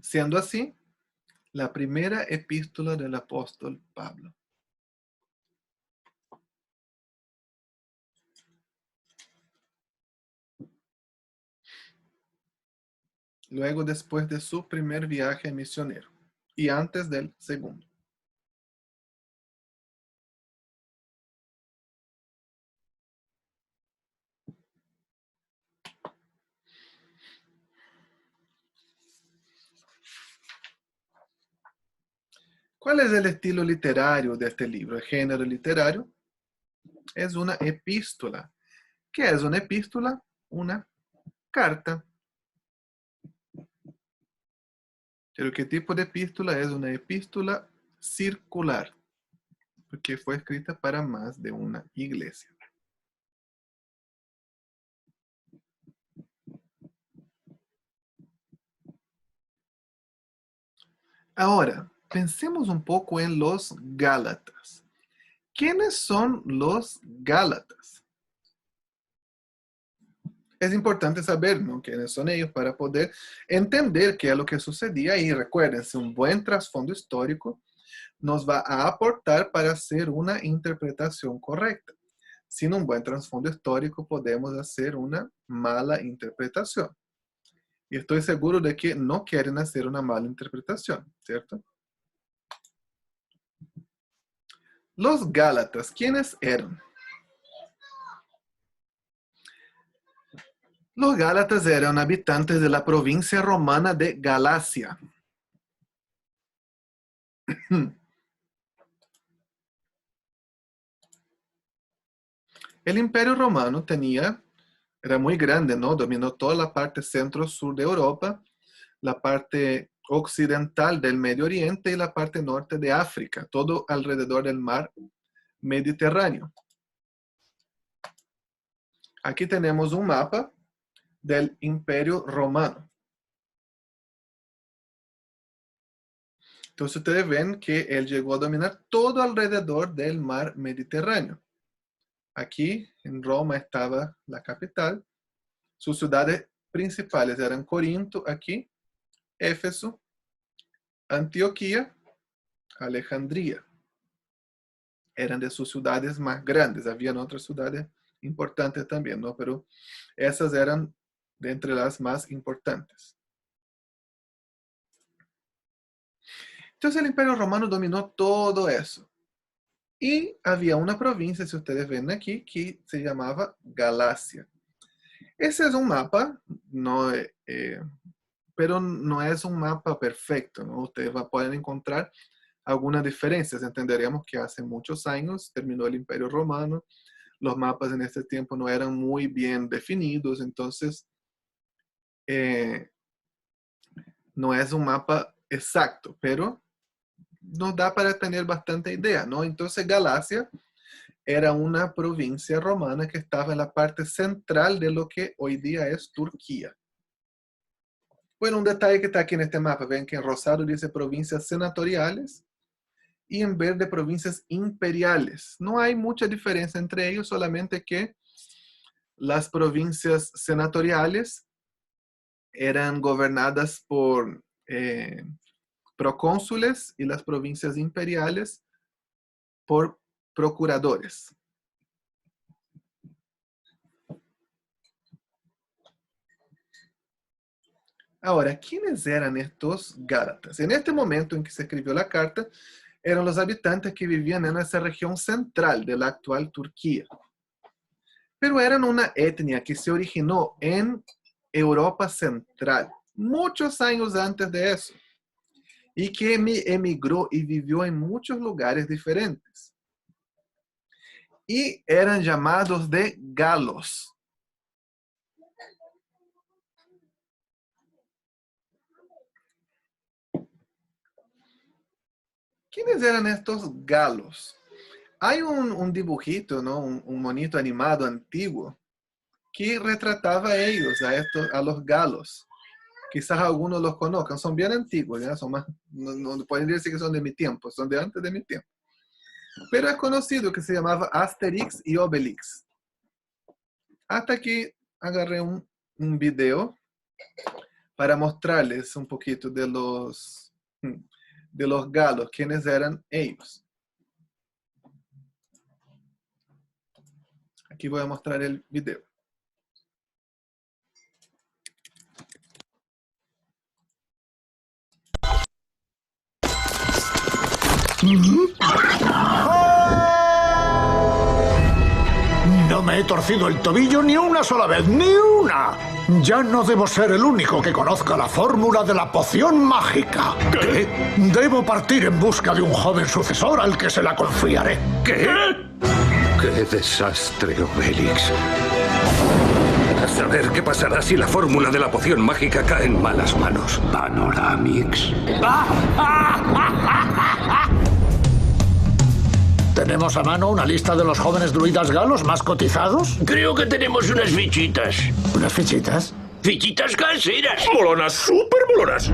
Siendo así, la primera epístola del apóstol Pablo. Luego después de su primer viaje misionero y antes del segundo. ¿Cuál es el estilo literario de este libro? El género literario es una epístola. ¿Qué es una epístola? Una carta. Pero ¿qué tipo de epístola? Es una epístola circular, porque fue escrita para más de una iglesia. Ahora, pensemos un poco en los Gálatas. ¿Quiénes son los Gálatas? Es importante saber, ¿no?, quiénes son ellos para poder entender qué es lo que sucedía. Y recuérdense, un buen trasfondo histórico nos va a aportar para hacer una interpretación correcta. Sin un buen trasfondo histórico podemos hacer una mala interpretación. Y estoy seguro de que no quieren hacer una mala interpretación, ¿cierto? Los Gálatas, ¿quiénes eran? Los Gálatas eran habitantes de la provincia romana de Galacia. El Imperio Romano era muy grande, ¿no? Dominó toda la parte centro-sur de Europa, la parte occidental del Medio Oriente y la parte norte de África, todo alrededor del mar Mediterráneo. Aquí tenemos un mapa del Imperio Romano. Entonces ustedes ven que él llegó a dominar todo alrededor del mar Mediterráneo. Aquí en Roma estaba la capital. Sus ciudades principales eran Corinto, aquí, Éfeso, Antioquía, Alejandría. Eran de sus ciudades más grandes. Habían otras ciudades importantes también, ¿no? Pero esas eran de entre las más importantes. Entonces el Imperio Romano dominó todo eso. Y había una provincia, si ustedes ven aquí, que se llamaba Galacia. Ese es un mapa, pero no es un mapa perfecto, ¿no? Ustedes pueden encontrar algunas diferencias. Entenderíamos que hace muchos años terminó el Imperio Romano. Los mapas en este tiempo no eran muy bien definidos, entonces no es un mapa exacto, pero nos da para tener bastante idea, ¿no? Entonces Galacia era una provincia romana que estaba en la parte central de lo que hoy día es Turquía. Bueno, un detalle que está aquí en este mapa, ven que en rosado dice provincias senatoriales y en verde provincias imperiales. No hay mucha diferencia entre ellos, solamente que las provincias senatoriales eran gobernadas por procónsules y las provincias imperiales por procuradores. Ahora, ¿quiénes eran estos Gálatas? En este momento en que se escribió la carta, eran los habitantes que vivían en esa región central de la actual Turquía. Pero eran una etnia que se originó en Europa Central, muchos años antes de eso, y que emigró y vivió en muchos lugares diferentes. Y eran llamados de galos. ¿Quiénes eran estos galos? Hay un dibujito, ¿no? Un monito animado antiguo que retrataba a ellos, a los galos. Quizás algunos los conozcan, son bien antiguos, ¿ya? Son más, no pueden decir que son de mi tiempo, son de antes de mi tiempo. Pero es conocido que se llamaba Asterix y Obelix. Hasta que agarré un video para mostrarles un poquito de los galos, quiénes eran ellos. Aquí voy a mostrar el video. No me he torcido el tobillo ni una sola vez, ¡ni una! Ya no debo ser el único que conozca la fórmula de la poción mágica. ¿Qué? Debo partir en busca de un joven sucesor al que se la confiaré. ¿Qué? ¡Qué desastre, Obelix! A saber qué pasará si la fórmula de la poción mágica cae en malas manos. Panoramix. ¿Tenemos a mano una lista de los jóvenes druidas galos más cotizados? Creo que tenemos unas fichitas. ¿Unas fichitas? ¡Fichitas caseras! ¡Molonas, súper molonas!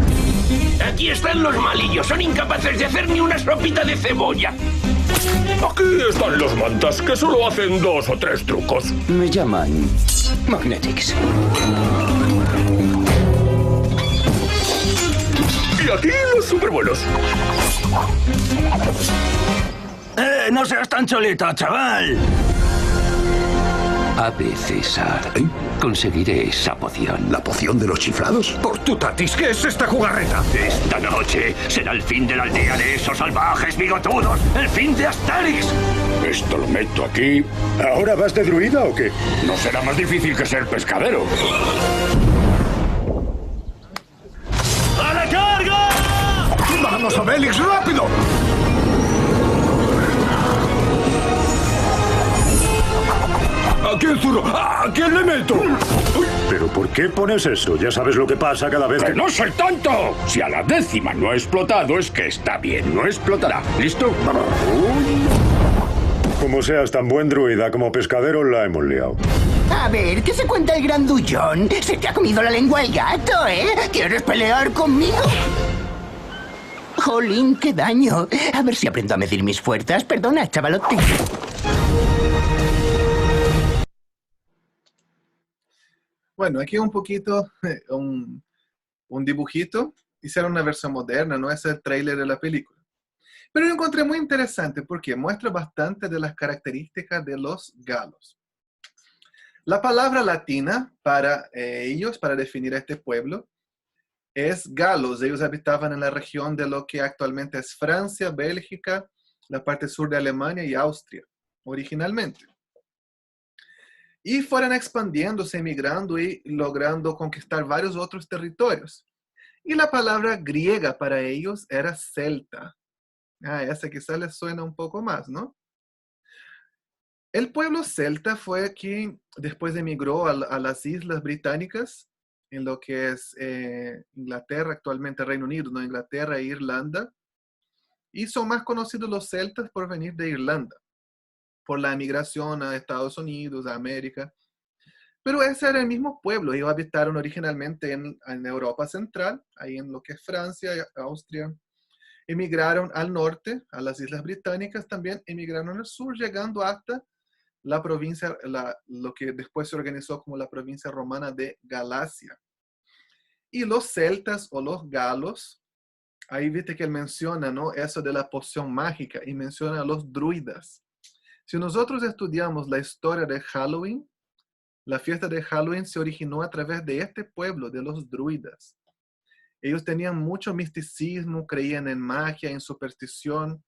Aquí están los malillos. Son incapaces de hacer ni una sopita de cebolla. Aquí están los mantas, que solo hacen 2 o 3 trucos. Me llaman Magnetics. Y aquí los superbuenos. No seas tan choleta, chaval. Ave César. Conseguiré esa poción. ¿La poción de los chiflados? Por tu tatis, ¿qué es esta jugarreta? Esta noche será el fin de la aldea de esos salvajes bigotudos. El fin de Asterix. Esto lo meto aquí. ¿Ahora vas de druida o qué? No será más difícil que ser pescadero. ¡A la carga! ¡Vamos, Obelix, rápido! ¿A quién zurro? ¿A quién le meto? ¿Pero por qué pones eso? Ya sabes lo que pasa cada vez ¡Que que... no soy tonto! Si a la 10ª no ha explotado, es que está bien, no explotará. ¿Listo? Como seas tan buen druida como pescadero, la hemos liado. A ver, ¿qué se cuenta el grandullón? Se te ha comido la lengua el gato, ¿eh? ¿Quieres pelear conmigo? Jolín, qué daño. A ver si aprendo a medir mis fuerzas. Perdona, chavalote. Bueno, aquí un poquito, un dibujito. Hicieron una versión moderna, no es el tráiler de la película. Pero lo encontré muy interesante porque muestra bastante de las características de los galos. La palabra latina para ellos, para definir a este pueblo, es galos. Ellos habitaban en la región de lo que actualmente es Francia, Bélgica, la parte sur de Alemania y Austria, originalmente. Y fueron expandiéndose, emigrando y logrando conquistar varios otros territorios. Y la palabra griega para ellos era celta. Esa quizás les suena un poco más, ¿no? El pueblo celta fue quien después emigró a las Islas Británicas, en lo que es Inglaterra, actualmente Reino Unido, ¿no? Inglaterra e Irlanda. Y son más conocidos los celtas por venir de Irlanda, por la emigración a Estados Unidos, a América. Pero ese era el mismo pueblo. Ellos habitaron originalmente en Europa Central, ahí en lo que es Francia, Austria. Emigraron al norte, a las Islas Británicas, también emigraron al sur, llegando hasta la provincia, lo que después se organizó como la provincia romana de Galacia. Y los celtas o los galos, ahí viste que él menciona, ¿no? Eso de la poción mágica, y menciona a los druidas. Si nosotros estudiamos la historia de Halloween, la fiesta de Halloween se originó a través de este pueblo, de los druidas. Ellos tenían mucho misticismo, creían en magia, en superstición,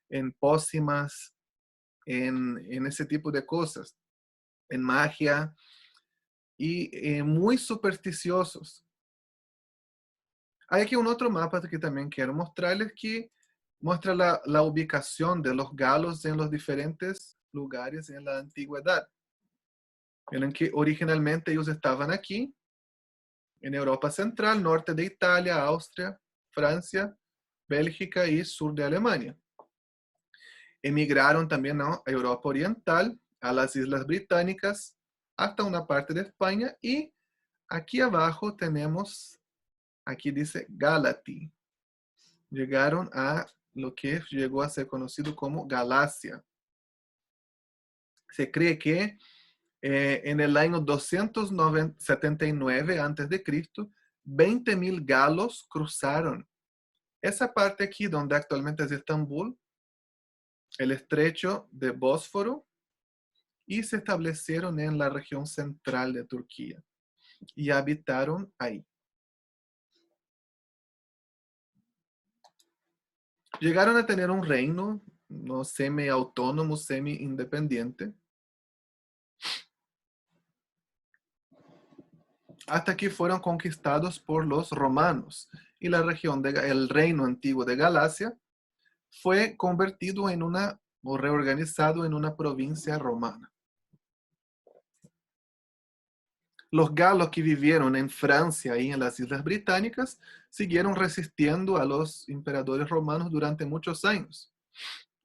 en pócimas, en ese tipo de cosas, en magia, y muy supersticiosos. Hay aquí un otro mapa que también quiero mostrarles que muestra la ubicación de los galos en los diferentes lugares en la antigüedad. En que originalmente ellos estaban aquí, en Europa Central, norte de Italia, Austria, Francia, Bélgica y sur de Alemania. Emigraron también a Europa Oriental, a las Islas Británicas, hasta una parte de España, y aquí abajo tenemos, aquí dice Galati. Llegaron a lo que llegó a ser conocido como Galacia. Se cree que en el año 279 a.C., 20.000 galos cruzaron esa parte aquí donde actualmente es Estambul, el estrecho de Bósforo, y se establecieron en la región central de Turquía y habitaron ahí. Llegaron a tener un reino, no semi-autónomo, semi-independiente, hasta que fueron conquistados por los romanos y la región el reino antiguo de Galacia fue convertido o reorganizado en una provincia romana. Los galos que vivieron en Francia y en las Islas Británicas siguieron resistiendo a los emperadores romanos durante muchos años.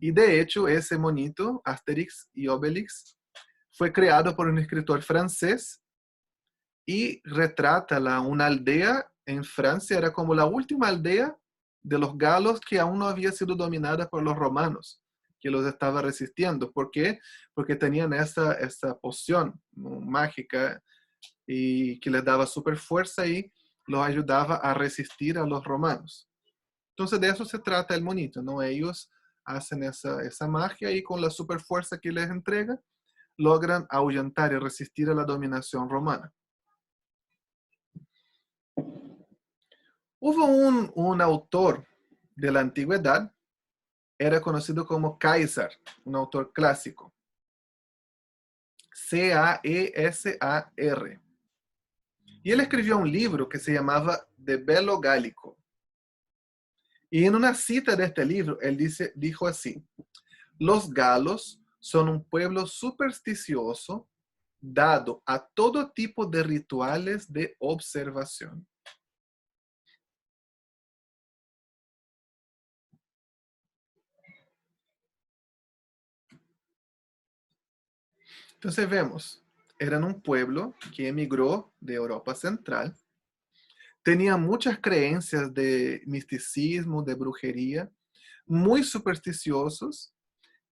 Y de hecho, ese monito, Asterix y Obelix, fue creado por un escritor francés y retrata una aldea en Francia era como la última aldea de los galos que aún no había sido dominada por los romanos, que los estaba resistiendo. ¿Por qué? Porque tenían esa poción, ¿no?, mágica, y que les daba super fuerza y los ayudaba a resistir a los romanos. Entonces de eso se trata el monito, ¿no? Ellos hacen esa magia y con la super fuerza que les entrega, logran ahuyentar y resistir a la dominación romana. Hubo un autor de la antigüedad, era conocido como Caesar, un autor clásico. Caesar. Y él escribió un libro que se llamaba De Bello Gallico. Y en una cita de este libro, él dijo así: los galos son un pueblo supersticioso, dado a todo tipo de rituales de observación. Entonces vemos, eran un pueblo que emigró de Europa Central, tenía muchas creencias de misticismo, de brujería, muy supersticiosos,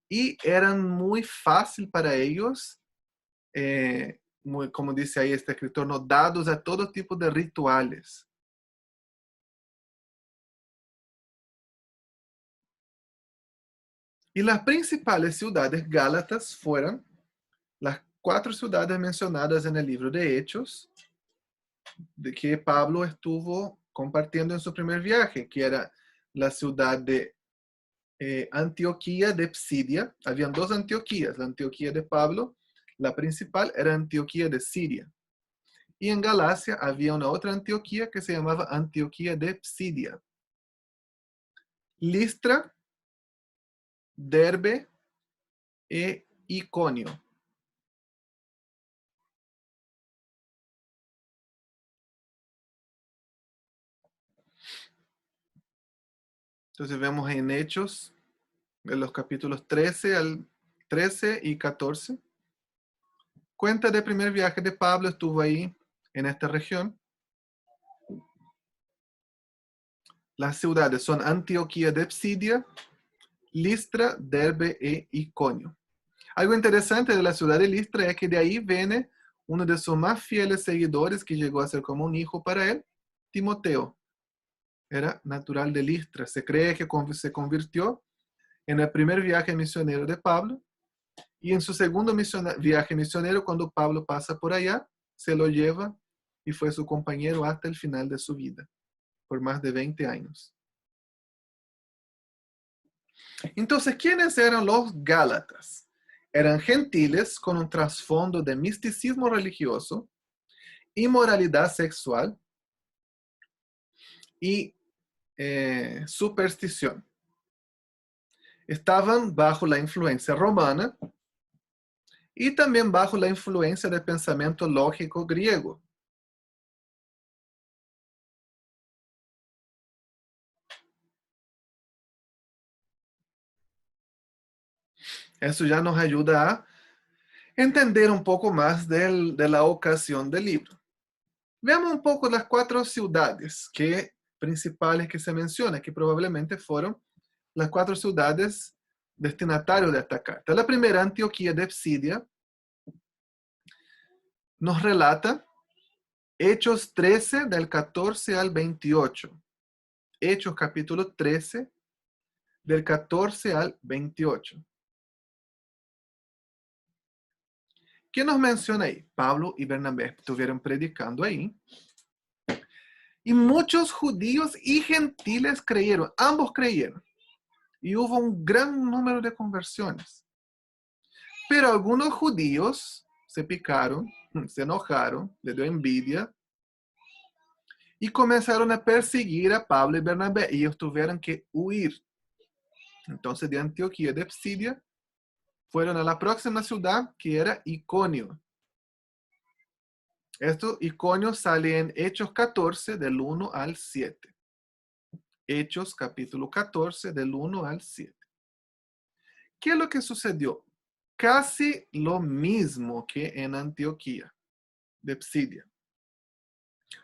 y eran muy fácil para ellos, como dice ahí este escritor, ¿no?, dados a todo tipo de rituales. Y las principales ciudades gálatas fueron las 4 ciudades mencionadas en el libro de Hechos, de que Pablo estuvo compartiendo en su primer viaje, que era la ciudad de Antioquía de Psidia. Habían 2 Antioquías, la Antioquía de Pablo, la principal era Antioquía de Siria. Y en Galacia había una otra Antioquía que se llamaba Antioquía de Psidia. Listra, Derbe e Iconio. Entonces vemos en Hechos, en los capítulos 13 y 14. Cuenta del primer viaje de Pablo, estuvo ahí en esta región. Las ciudades son Antioquía de Psidia, Listra, Derbe e Iconio. Algo interesante de la ciudad de Listra es que de ahí viene uno de sus más fieles seguidores, que llegó a ser como un hijo para él, Timoteo. Era natural de Listra. Se cree que se convirtió en el primer viaje misionero de Pablo, y en su segundo viaje misionero, cuando Pablo pasa por allá, se lo lleva y fue su compañero hasta el final de su vida, por más de 20 años. Entonces, ¿quiénes eran los gálatas? Eran gentiles con un trasfondo de misticismo religioso, inmoralidad sexual y superstición. Estaban bajo la influencia romana y también bajo la influencia del pensamiento lógico griego. Eso ya nos ayuda a entender un poco más de la ocasión del libro. Veamos un poco las 4 ciudades principales que se mencionan, que probablemente fueron las 4 ciudades destinatarios de esta carta. La primera, Antioquía de Psidia, nos relata Hechos 13 del 14 al 28. Hechos capítulo 13 del 14 al 28. ¿Qué nos menciona ahí? Pablo y Bernabé estuvieron predicando ahí. Y muchos judíos y gentiles creyeron. Ambos creyeron. Y hubo un gran número de conversiones. Pero algunos judíos se picaron, se enojaron, les dio envidia, y comenzaron a perseguir a Pablo y Bernabé. Y ellos tuvieron que huir. Entonces de Antioquía de Psidia fueron a la próxima ciudad, que era Iconio. Esto, Iconio, sale en Hechos 14 del 1 al 7. Hechos capítulo 14 del 1 al 7. ¿Qué es lo que sucedió? Casi lo mismo que en Antioquía de Psidia.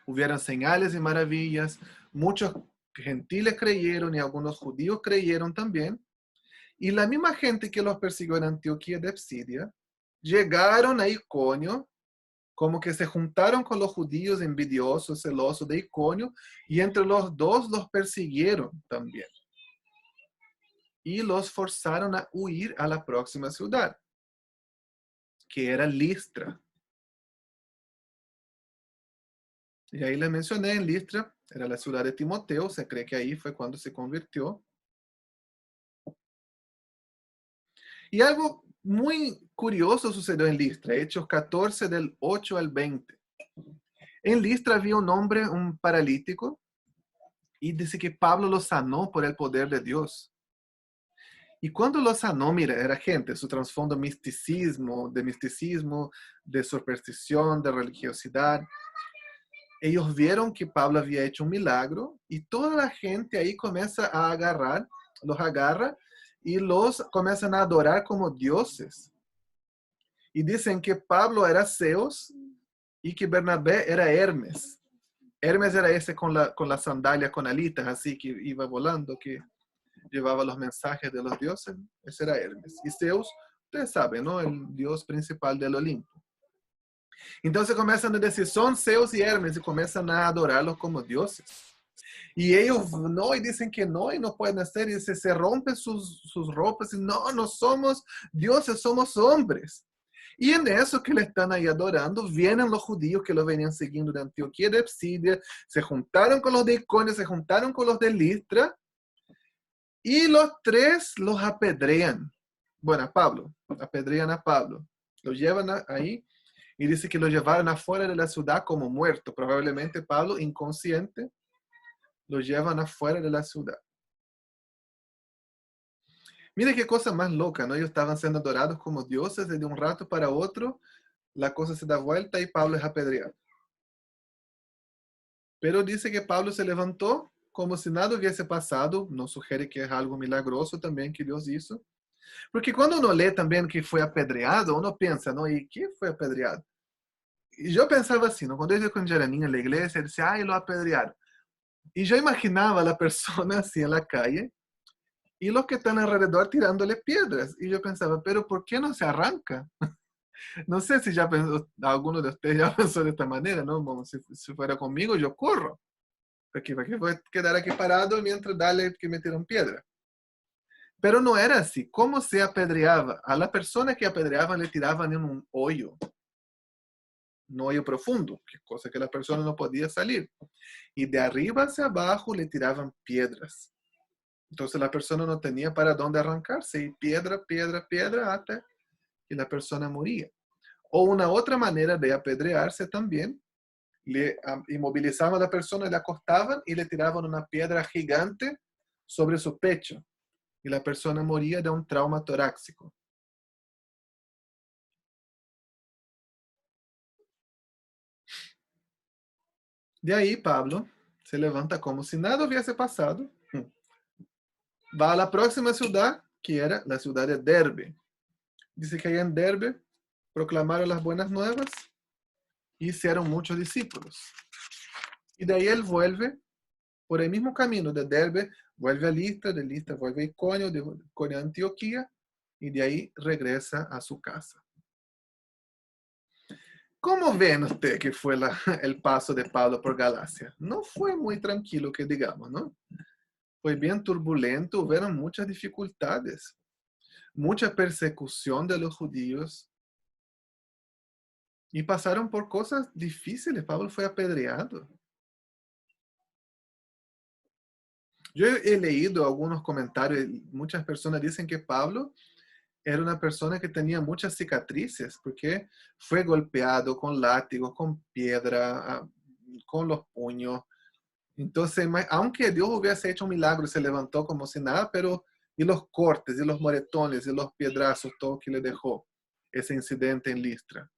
hubieron señales y maravillas, muchos gentiles creyeron y algunos judíos creyeron también, y la misma gente que los persiguió en Antioquía de Psidia, llegaron a Iconio, como que se juntaron con los judíos envidiosos, celosos de Iconio, y entre los dos los persiguieron también. Y los forzaron a huir a la próxima ciudad, que era Listra. Y ahí les mencioné, en Listra, era la ciudad de Timoteo, se cree que ahí fue cuando se convirtió. Y algo muy curioso sucedió en Listra, Hechos 14 del 8 al 20. En Listra había un hombre, un paralítico, y dice que Pablo lo sanó por el poder de Dios. Y cuando lo sanó, mira, era gente, su trasfondo misticismo, de superstición, de religiosidad. Ellos vieron que Pablo había hecho un milagro y toda la gente ahí comienza a agarrar, los agarra y los comienzan a adorar como dioses. Y dicen que Pablo era Zeus y que Bernabé era Hermes. Hermes era ese con la sandalia con alitas, así que iba volando, que llevaba los mensajes de los dioses. Ese era Hermes. Y Zeus, ustedes saben, ¿no? El dios principal del Olimpo. Entonces comienzan a decir, son Zeus y Hermes, y comienzan a adorarlos como dioses. Y ellos no, y dicen que no, y no pueden hacer, y se rompen sus ropas, y no somos dioses, somos hombres. Y en eso que le están ahí adorando, vienen los judíos que lo venían siguiendo de Antioquía de Psidia, se juntaron con los de Iconio, se juntaron con los de Listra, y los tres los apedrean. Bueno, a Pablo, apedrean a Pablo. Lo llevan ahí, y dice que lo llevaron afuera de la ciudad como muerto. Probablemente Pablo, inconsciente, lo llevan afuera de la ciudad. Mire qué cosa más loca, ¿no? Ellos estaban siendo adorados como dioses y de un rato para otro la cosa se da vuelta y Pablo es apedreado. Pero dice que Pablo se levantó como si nada hubiese pasado. Nos sugiere que es algo milagroso también que Dios hizo. Porque cuando uno lee también que fue apedreado, uno piensa, ¿no? ¿Y quién fue apedreado? Y yo pensaba así, ¿no? Cuando yo era niño en la iglesia, decía, ay, lo apedrearon. Y yo imaginaba a la persona así en la calle y los que están alrededor tirándole piedras. Y yo pensaba, pero ¿por qué no se arranca? No sé si ya pensó, alguno de ustedes ya pensó de esta manera, ¿no? Como si fuera conmigo, yo corro. Porque voy a quedar aquí parado mientras dale que me tiran piedra. Pero no era así. ¿Cómo se apedreaba? A la persona que apedreaban le tiraban en un hoyo profundo, que cosa que la persona no podía salir. Y de arriba hacia abajo le tiraban piedras. Entonces la persona no tenía para dónde arrancarse. Y piedra, hasta que la persona moría. O una otra manera de apedrearse también, le inmovilizaban a la persona, le acostaban y le tiraban una piedra gigante sobre su pecho. Y la persona moría de un trauma torácico. De ahí Pablo se levanta como si nada hubiese pasado. Va a la próxima ciudad, que era la ciudad de Derbe. Dice que allá en Derbe proclamaron las buenas nuevas y hicieron muchos discípulos. Y de ahí él vuelve por el mismo camino de Derbe, vuelve a Listra, de Listra vuelve a Iconio, de Iconio a Antioquía, y de ahí regresa a su casa. ¿Cómo ven ustedes que fue el paso de Pablo por Galacia? No fue muy tranquilo, que digamos, ¿no? Fue bien turbulento, hubieron muchas dificultades, mucha persecución de los judíos, y pasaron por cosas difíciles. Pablo fue apedreado. Yo he leído algunos comentarios, muchas personas dicen que Pablo era una persona que tenía muchas cicatrices, porque fue golpeado con látigos, con piedra, con los puños. Entonces, aunque Dios hubiese hecho un milagro y se levantó como si nada, pero y los cortes, y los moretones, y los piedrazos, todo que le dejó ese incidente en Listra.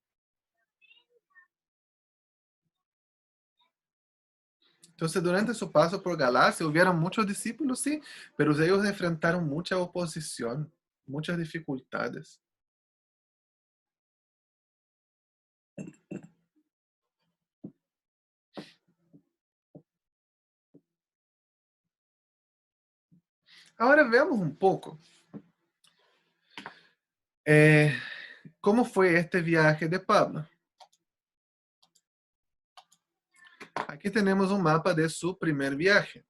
Entonces, durante su paso por Galacia, hubieron muchos discípulos, sí, pero ellos enfrentaron mucha oposición, muchas dificultades. Ahora veamos un poco cómo fue este viaje de Pablo. Aquí tenemos un mapa de su primer viaje.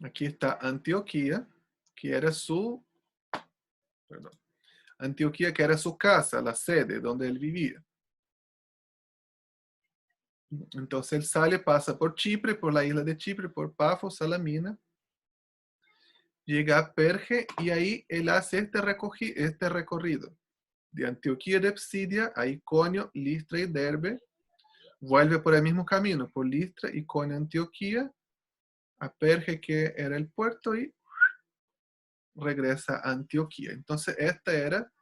Aquí está Antioquía, que era su, perdón, Antioquía, que era su casa, la sede donde él vivía. Entonces él sale, pasa por Chipre, por la isla de Chipre, por Pafos, Salamina, llega a Perge y ahí él hace este recorrido de Antioquía de Psidia a Iconio, Listra y Derbe, vuelve por el mismo camino, por Listra, Iconio, Antioquía, a Perge, que era el puerto, y regresa a Antioquía. Entonces esta era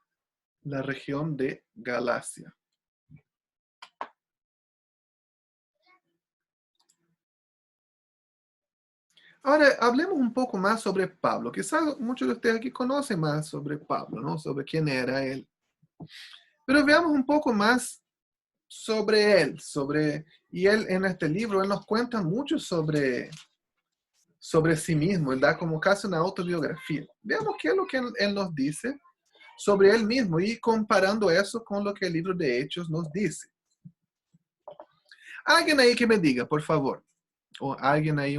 la región de Galacia. Ahora, hablemos un poco más sobre Pablo. Quizás muchos de ustedes aquí conocen más sobre Pablo, ¿no? Sobre quién era él. Pero veamos un poco más sobre él. Y él en este libro, él nos cuenta mucho sobre sí mismo. Él da como casi una autobiografía. Veamos qué es lo que él nos dice sobre él mismo y comparando eso con lo que el libro de Hechos nos dice. Alguien ahí que me diga, por favor. O alguien ahí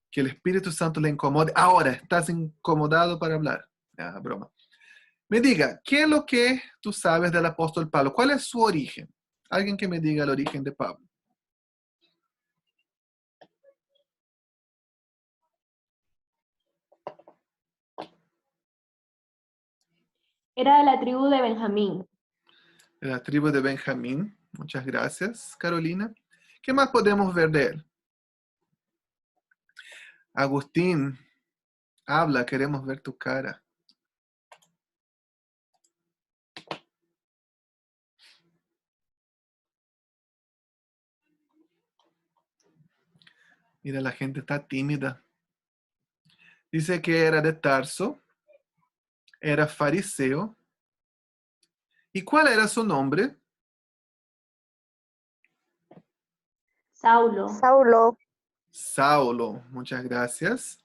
que el Espíritu Santo le incomode. Ahora, estás incomodado para hablar. Ah, broma. Me diga, ¿qué es lo que tú sabes del apóstol Pablo? ¿Cuál es su origen? Alguien que me diga el origen de Pablo. Era de la tribu de Benjamín. De la tribu de Benjamín. Muchas gracias, Carolina. ¿Qué más podemos ver de él? Agustín, habla, queremos ver tu cara. Mira, la gente está tímida. Dice que era de Tarso, era fariseo. ¿Y cuál era su nombre? Saulo. Saulo, muchas gracias.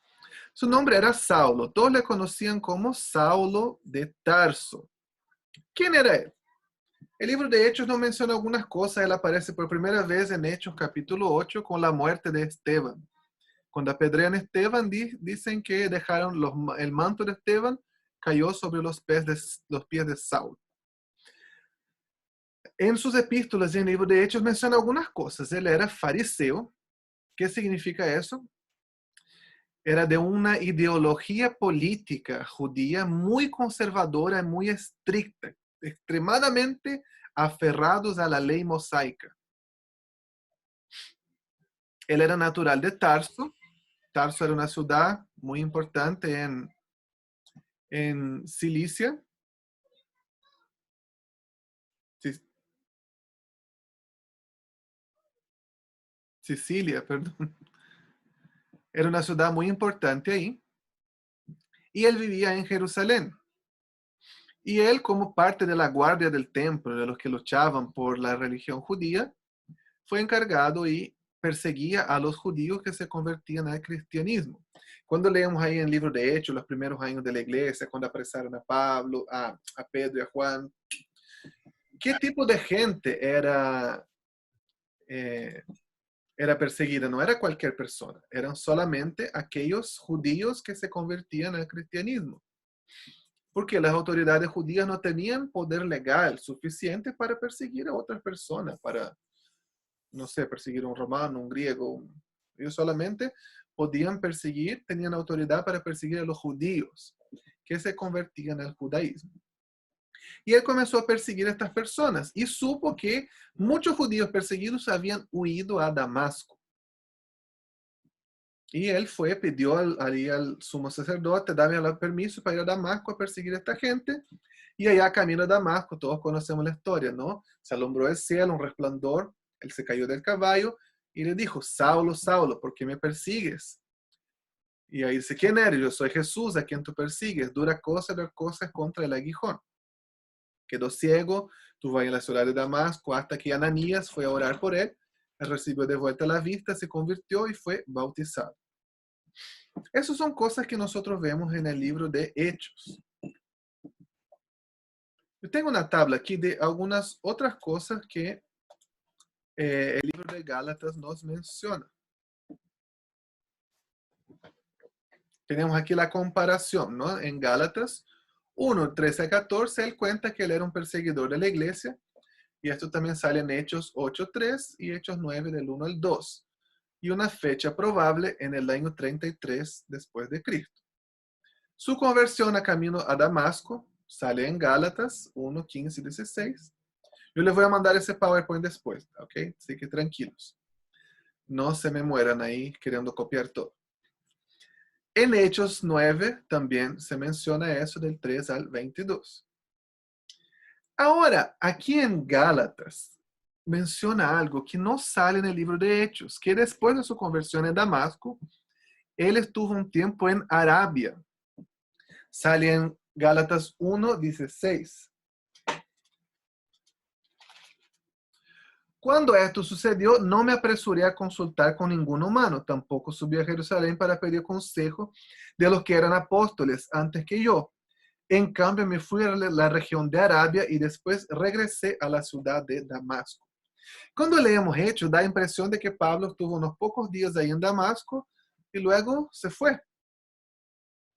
Su nombre era Saulo. Todos le conocían como Saulo de Tarso. ¿Quién era él? El libro de Hechos nos menciona algunas cosas. Él aparece por primera vez en Hechos capítulo 8 con la muerte de Esteban. Cuando apedrean a Esteban, dicen que dejaron el manto de Esteban, cayó sobre los pies de Saulo. En sus epístolas y en el libro de Hechos menciona algunas cosas. Él era fariseo. ¿Qué significa eso? Era de una ideología política judía muy conservadora y muy estricta, extremadamente aferrados a la ley mosaica. Él era natural de Tarso. Tarso era una ciudad muy importante en Cilicia. Sicilia, perdón. Era una ciudad muy importante ahí. Y él vivía en Jerusalén. Y él, como parte de la guardia del templo, de los que luchaban por la religión judía, fue encargado y perseguía a los judíos que se convertían al cristianismo. Cuando leemos ahí en el libro de Hechos, los primeros años de la iglesia, cuando apresaron a Pablo, a Pedro y a Juan, ¿qué tipo de gente era perseguida? No era cualquier persona, eran solamente aquellos judíos que se convertían al cristianismo. Porque las autoridades judías no tenían poder legal suficiente para perseguir a otras personas, para, no sé, perseguir a un romano, un griego. Ellos solamente podían perseguir, tenían autoridad para perseguir a los judíos que se convertían al judaísmo. Y él comenzó a perseguir a estas personas y supo que muchos judíos perseguidos habían huido a Damasco. Y él pidió al sumo sacerdote, dame el permiso para ir a Damasco a perseguir a esta gente. Y allá camino a Damasco, todos conocemos la historia, ¿no? Se alumbró el cielo, un resplandor, él se cayó del caballo y le dijo, Saulo, Saulo, ¿por qué me persigues? Y ahí dice, ¿quién eres? Yo soy Jesús, a quien tú persigues. Dura cosa contra el aguijón. Quedó ciego, estuvo ahí en la ciudad de Damasco hasta que Ananías fue a orar por él. Él recibió de vuelta la vista, se convirtió y fue bautizado. Esas son cosas que nosotros vemos en el libro de Hechos. Yo tengo una tabla aquí de algunas otras cosas que el libro de Gálatas nos menciona. Tenemos aquí la comparación, ¿no? En Gálatas 1, 13 a 14, él cuenta que él era un perseguidor de la iglesia. Y esto también sale en Hechos 8:3 y Hechos 9 del 1 al 2. Y una fecha probable en el año 33 después de Cristo. Su conversión a camino a Damasco sale en Gálatas 1, 15 y 16. Yo les voy a mandar ese PowerPoint después, ¿ok? Así que tranquilos. No se me mueran ahí queriendo copiar todo. En Hechos 9 también se menciona eso del 3 al 22. Ahora, aquí en Gálatas, menciona algo que no sale en el libro de Hechos, que después de su conversión en Damasco, él estuvo un tiempo en Arabia. Sale en Gálatas 1:16. Cuando esto sucedió, no me apresuré a consultar con ningún humano, tampoco subí a Jerusalén para pedir consejo de los que eran apóstoles antes que yo. En cambio, me fui a la región de Arabia y después regresé a la ciudad de Damasco. Cuando leemos Hechos, da la impresión de que Pablo estuvo unos pocos días ahí en Damasco y luego se fue.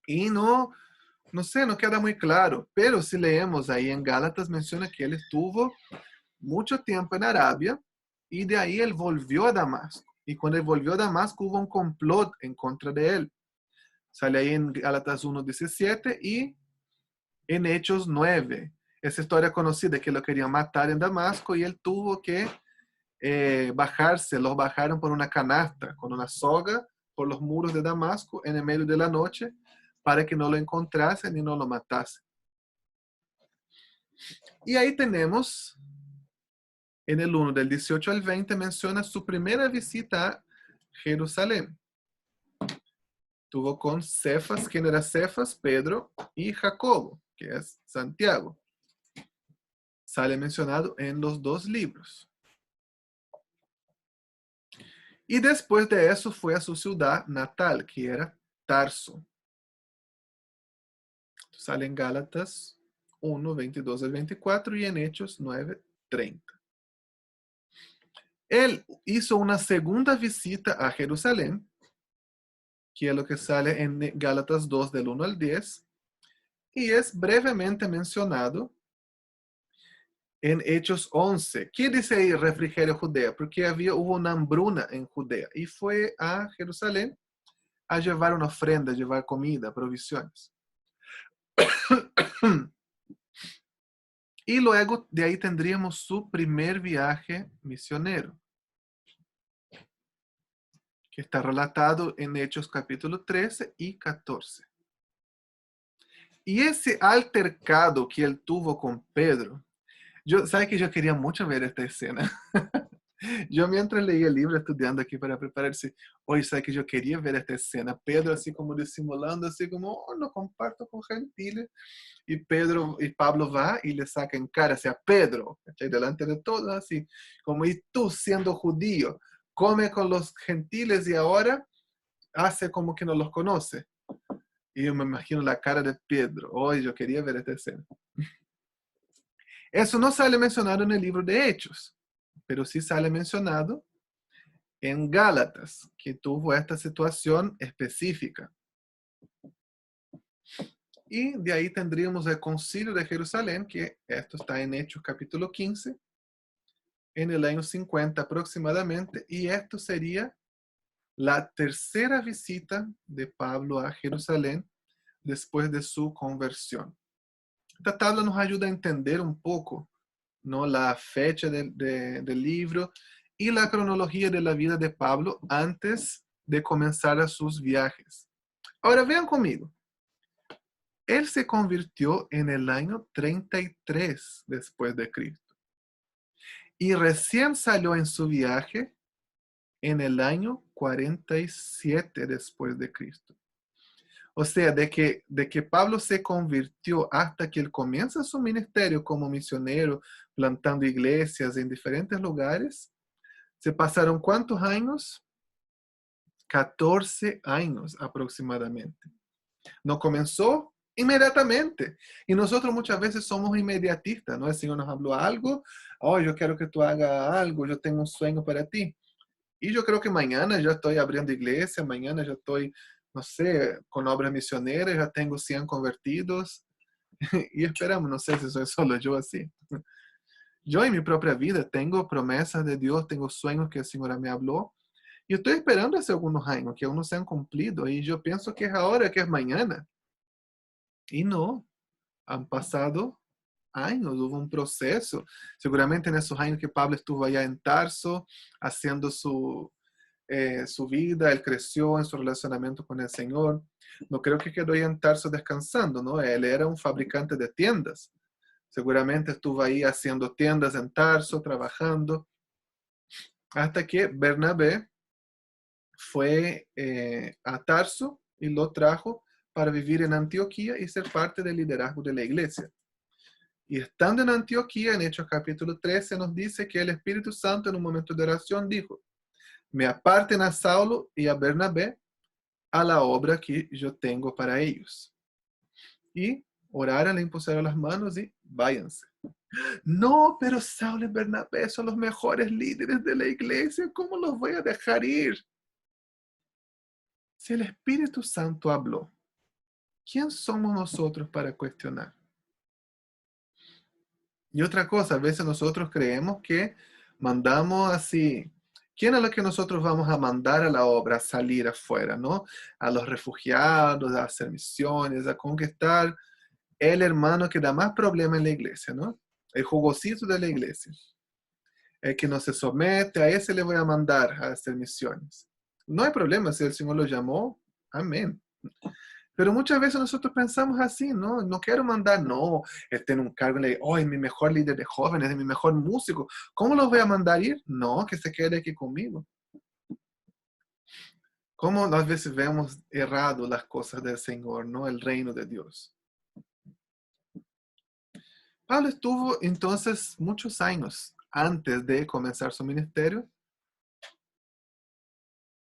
Y no sé, no queda muy claro. Pero si leemos ahí en Gálatas, menciona que él estuvo mucho tiempo en Arabia y de ahí él volvió a Damasco. Y cuando él volvió a Damasco hubo un complot en contra de él. Sale ahí en Gálatas 1:17 y en Hechos 9. Esa historia conocida que lo querían matar en Damasco y él tuvo que bajarse. Los bajaron por una canasta, con una soga, por los muros de Damasco en el medio de la noche para que no lo encontrasen y no lo matasen. Y ahí tenemos, en el 1 del 18 al 20, menciona su primera visita a Jerusalén. Tuvo con Cefas, ¿quién era Cefas? Pedro, y Jacobo, que es Santiago. Sale mencionado en los dos libros. Y después de eso fue a su ciudad natal, que era Tarso. Sale en Gálatas 1, 22 al 24 y en Hechos 9, 30. Él hizo una segunda visita a Jerusalén, que es lo que sale en Gálatas 2 del 1 al 10, y es brevemente mencionado en Hechos 11. ¿Qué dice ahí refrigerio Judea? Porque hubo una hambruna en Judea y fue a Jerusalén a llevar una ofrenda, a llevar comida, provisiones. Y luego de ahí tendríamos su primer viaje misionero, que está relatado en Hechos capítulo 13 y 14. Y ese altercado que él tuvo con Pedro, ¿sabe que yo quería mucho ver esta escena? Yo mientras leía el libro, estudiando aquí para prepararse, hoy sabe que yo quería ver esta escena. Pedro así como disimulando, así como, oh, no comparto con gentiles. Y Pablo va y le saca en cara, a Pedro, ¿cachai? Delante de todos, así como, y tú siendo judío, come con los gentiles y ahora hace como que no los conoce. Y yo me imagino la cara de Pedro. Hoy yo quería ver esta escena. Eso no sale mencionado en el libro de Hechos, pero sí sale mencionado en Gálatas, que tuvo esta situación específica. Y de ahí tendríamos el Concilio de Jerusalén, que esto está en Hechos capítulo 15, en el año 50 aproximadamente, y esto sería la tercera visita de Pablo a Jerusalén después de su conversión. Esta tabla nos ayuda a entender un poco, ¿no?, la fecha del libro y la cronología de la vida de Pablo antes de comenzar sus viajes. Ahora vean conmigo. Él se convirtió en el año 33 después de Cristo. Y recién salió en su viaje en el año 47 después de Cristo. O sea, de que Pablo se convirtió hasta que él comienza su ministerio como misionero, plantando iglesias en diferentes lugares, se pasaron ¿cuántos años? 14 años aproximadamente. No comenzó inmediatamente. Y nosotros muchas veces somos inmediatistas, ¿no? El Señor nos habló algo, oh, yo quiero que tú hagas algo, yo tengo un sueño para ti. Y yo creo que mañana ya estoy abriendo iglesia, mañana ya estoy, no sé, con obras misioneras, ya tengo 100 convertidos. Y esperamos, no sé si soy solo yo así. Yo en mi propia vida tengo promesas de Dios, tengo sueños que el Señor me habló. Y estoy esperando hace algunos años que aún no se han cumplido. Y yo pienso que es ahora, que es mañana. Y no, han pasado años, hubo un proceso. Seguramente en esos años que Pablo estuvo allá en Tarso, haciendo su vida, él creció en su relacionamiento con el Señor. No creo que quedó ahí en Tarso descansando, ¿no? Él era un fabricante de tiendas. Seguramente estuvo ahí haciendo tiendas en Tarso, trabajando, hasta que Bernabé fue a Tarso y lo trajo para vivir en Antioquía y ser parte del liderazgo de la iglesia. Y estando en Antioquía, en Hechos capítulo 13, nos dice que el Espíritu Santo en un momento de oración dijo, me aparten a Saulo y a Bernabé a la obra que yo tengo para ellos. Y oraron, le impusieron las manos y váyanse. No, pero Saulo y Bernabé son los mejores líderes de la iglesia. ¿Cómo los voy a dejar ir? Si el Espíritu Santo habló, ¿quién somos nosotros para cuestionar? Y otra cosa, a veces nosotros creemos que mandamos así. ¿Quién es lo que nosotros vamos a mandar a la obra, a salir afuera, ¿no? A los refugiados, a hacer misiones, a conquistar el hermano que da más problema en la iglesia, ¿no? El jugosito de la iglesia. El que no se somete, a ese le voy a mandar a hacer misiones. No hay problema, si el Señor lo llamó, amén. Pero muchas veces nosotros pensamos así, ¿no? No quiero mandar, no, él tiene un cargo, oh, es mi mejor líder de jóvenes, es mi mejor músico. ¿Cómo los voy a mandar ir? No, que se quede aquí conmigo. ¿Cómo a veces vemos errado las cosas del Señor, ¿no? El reino de Dios. Pablo estuvo entonces muchos años antes de comenzar su ministerio,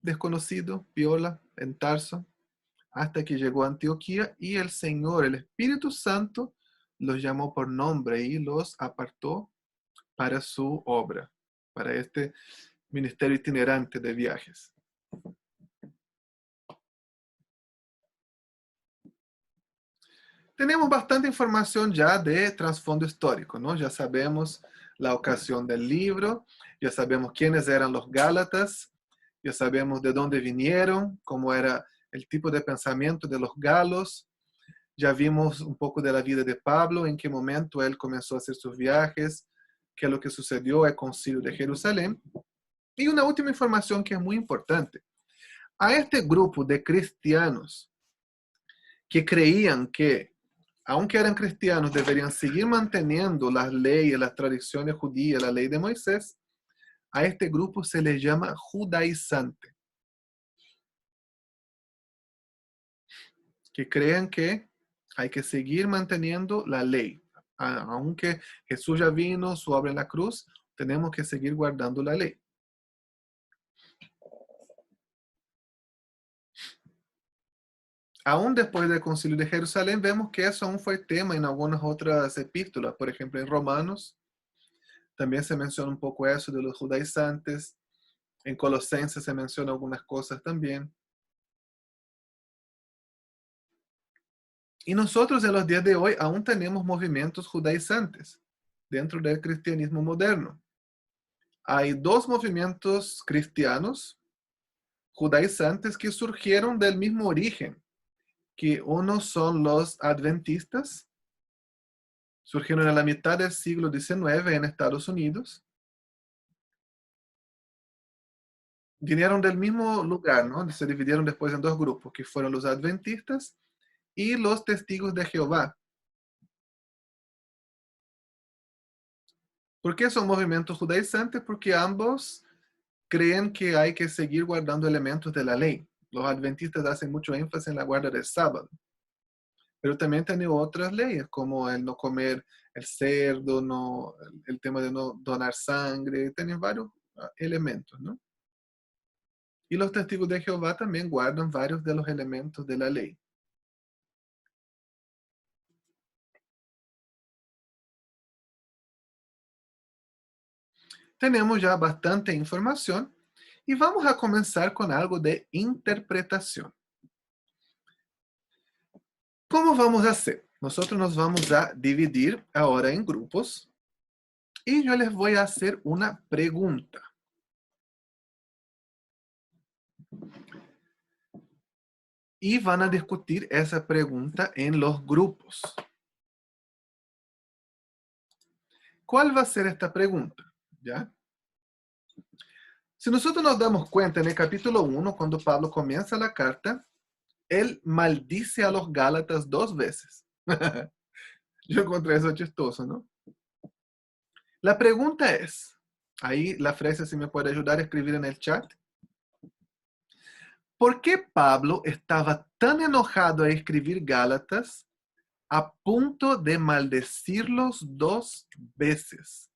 desconocido, piola, en Tarso, hasta que llegó a Antioquía y el Señor, el Espíritu Santo, los llamó por nombre y los apartó para su obra, para este ministerio itinerante de viajes. Tenemos bastante información ya de trasfondo histórico, ¿no? Ya sabemos la ocasión del libro, ya sabemos quiénes eran los Gálatas, ya sabemos de dónde vinieron, cómo era el tipo de pensamiento de los galos. Ya vimos un poco de la vida de Pablo, en qué momento él comenzó a hacer sus viajes, qué es lo que sucedió al concilio de Jerusalén. Y una última información que es muy importante. A este grupo de cristianos que creían que, aunque eran cristianos, deberían seguir manteniendo las leyes, las tradiciones judías, la ley de Moisés, a este grupo se le llama judaizante. Que crean que hay que seguir manteniendo la ley. Aunque Jesús ya vino, su obra en la cruz, tenemos que seguir guardando la ley. Aún después del concilio de Jerusalén, vemos que eso aún fue tema en algunas otras epístolas. Por ejemplo, en Romanos, también se menciona un poco eso de los judaizantes. En Colosenses se menciona algunas cosas también. Y nosotros en los días de hoy aún tenemos movimientos judaizantes dentro del cristianismo moderno. Hay dos movimientos cristianos judaizantes que surgieron del mismo origen, que uno son los adventistas, surgieron en la mitad del siglo XIX en Estados Unidos. Vinieron del mismo lugar, ¿no? Se dividieron después en dos grupos, que fueron los adventistas y los testigos de Jehová. ¿Por qué son movimientos judaizantes? Porque ambos creen que hay que seguir guardando elementos de la ley. Los adventistas hacen mucho énfasis en la guarda del sábado. Pero también tienen otras leyes, como el no comer el cerdo, no, el tema de no donar sangre, tienen varios elementos, ¿no? Y los testigos de Jehová también guardan varios de los elementos de la ley. Tenemos ya bastante información y vamos a comenzar con algo de interpretación. ¿Cómo vamos a hacer? Nosotros nos vamos a dividir ahora en grupos y yo les voy a hacer una pregunta. Y van a discutir esa pregunta en los grupos. ¿Cuál va a ser esta pregunta? ¿Ya? Si nosotros nos damos cuenta en el capítulo 1, cuando Pablo comienza la carta, él maldice a los Gálatas 2 veces. Yo encontré eso chistoso, ¿no? La pregunta es, ahí la frase si me puede ayudar a escribir en el chat. ¿Por qué Pablo estaba tan enojado a escribir Gálatas a punto de maldecirlos 2 veces?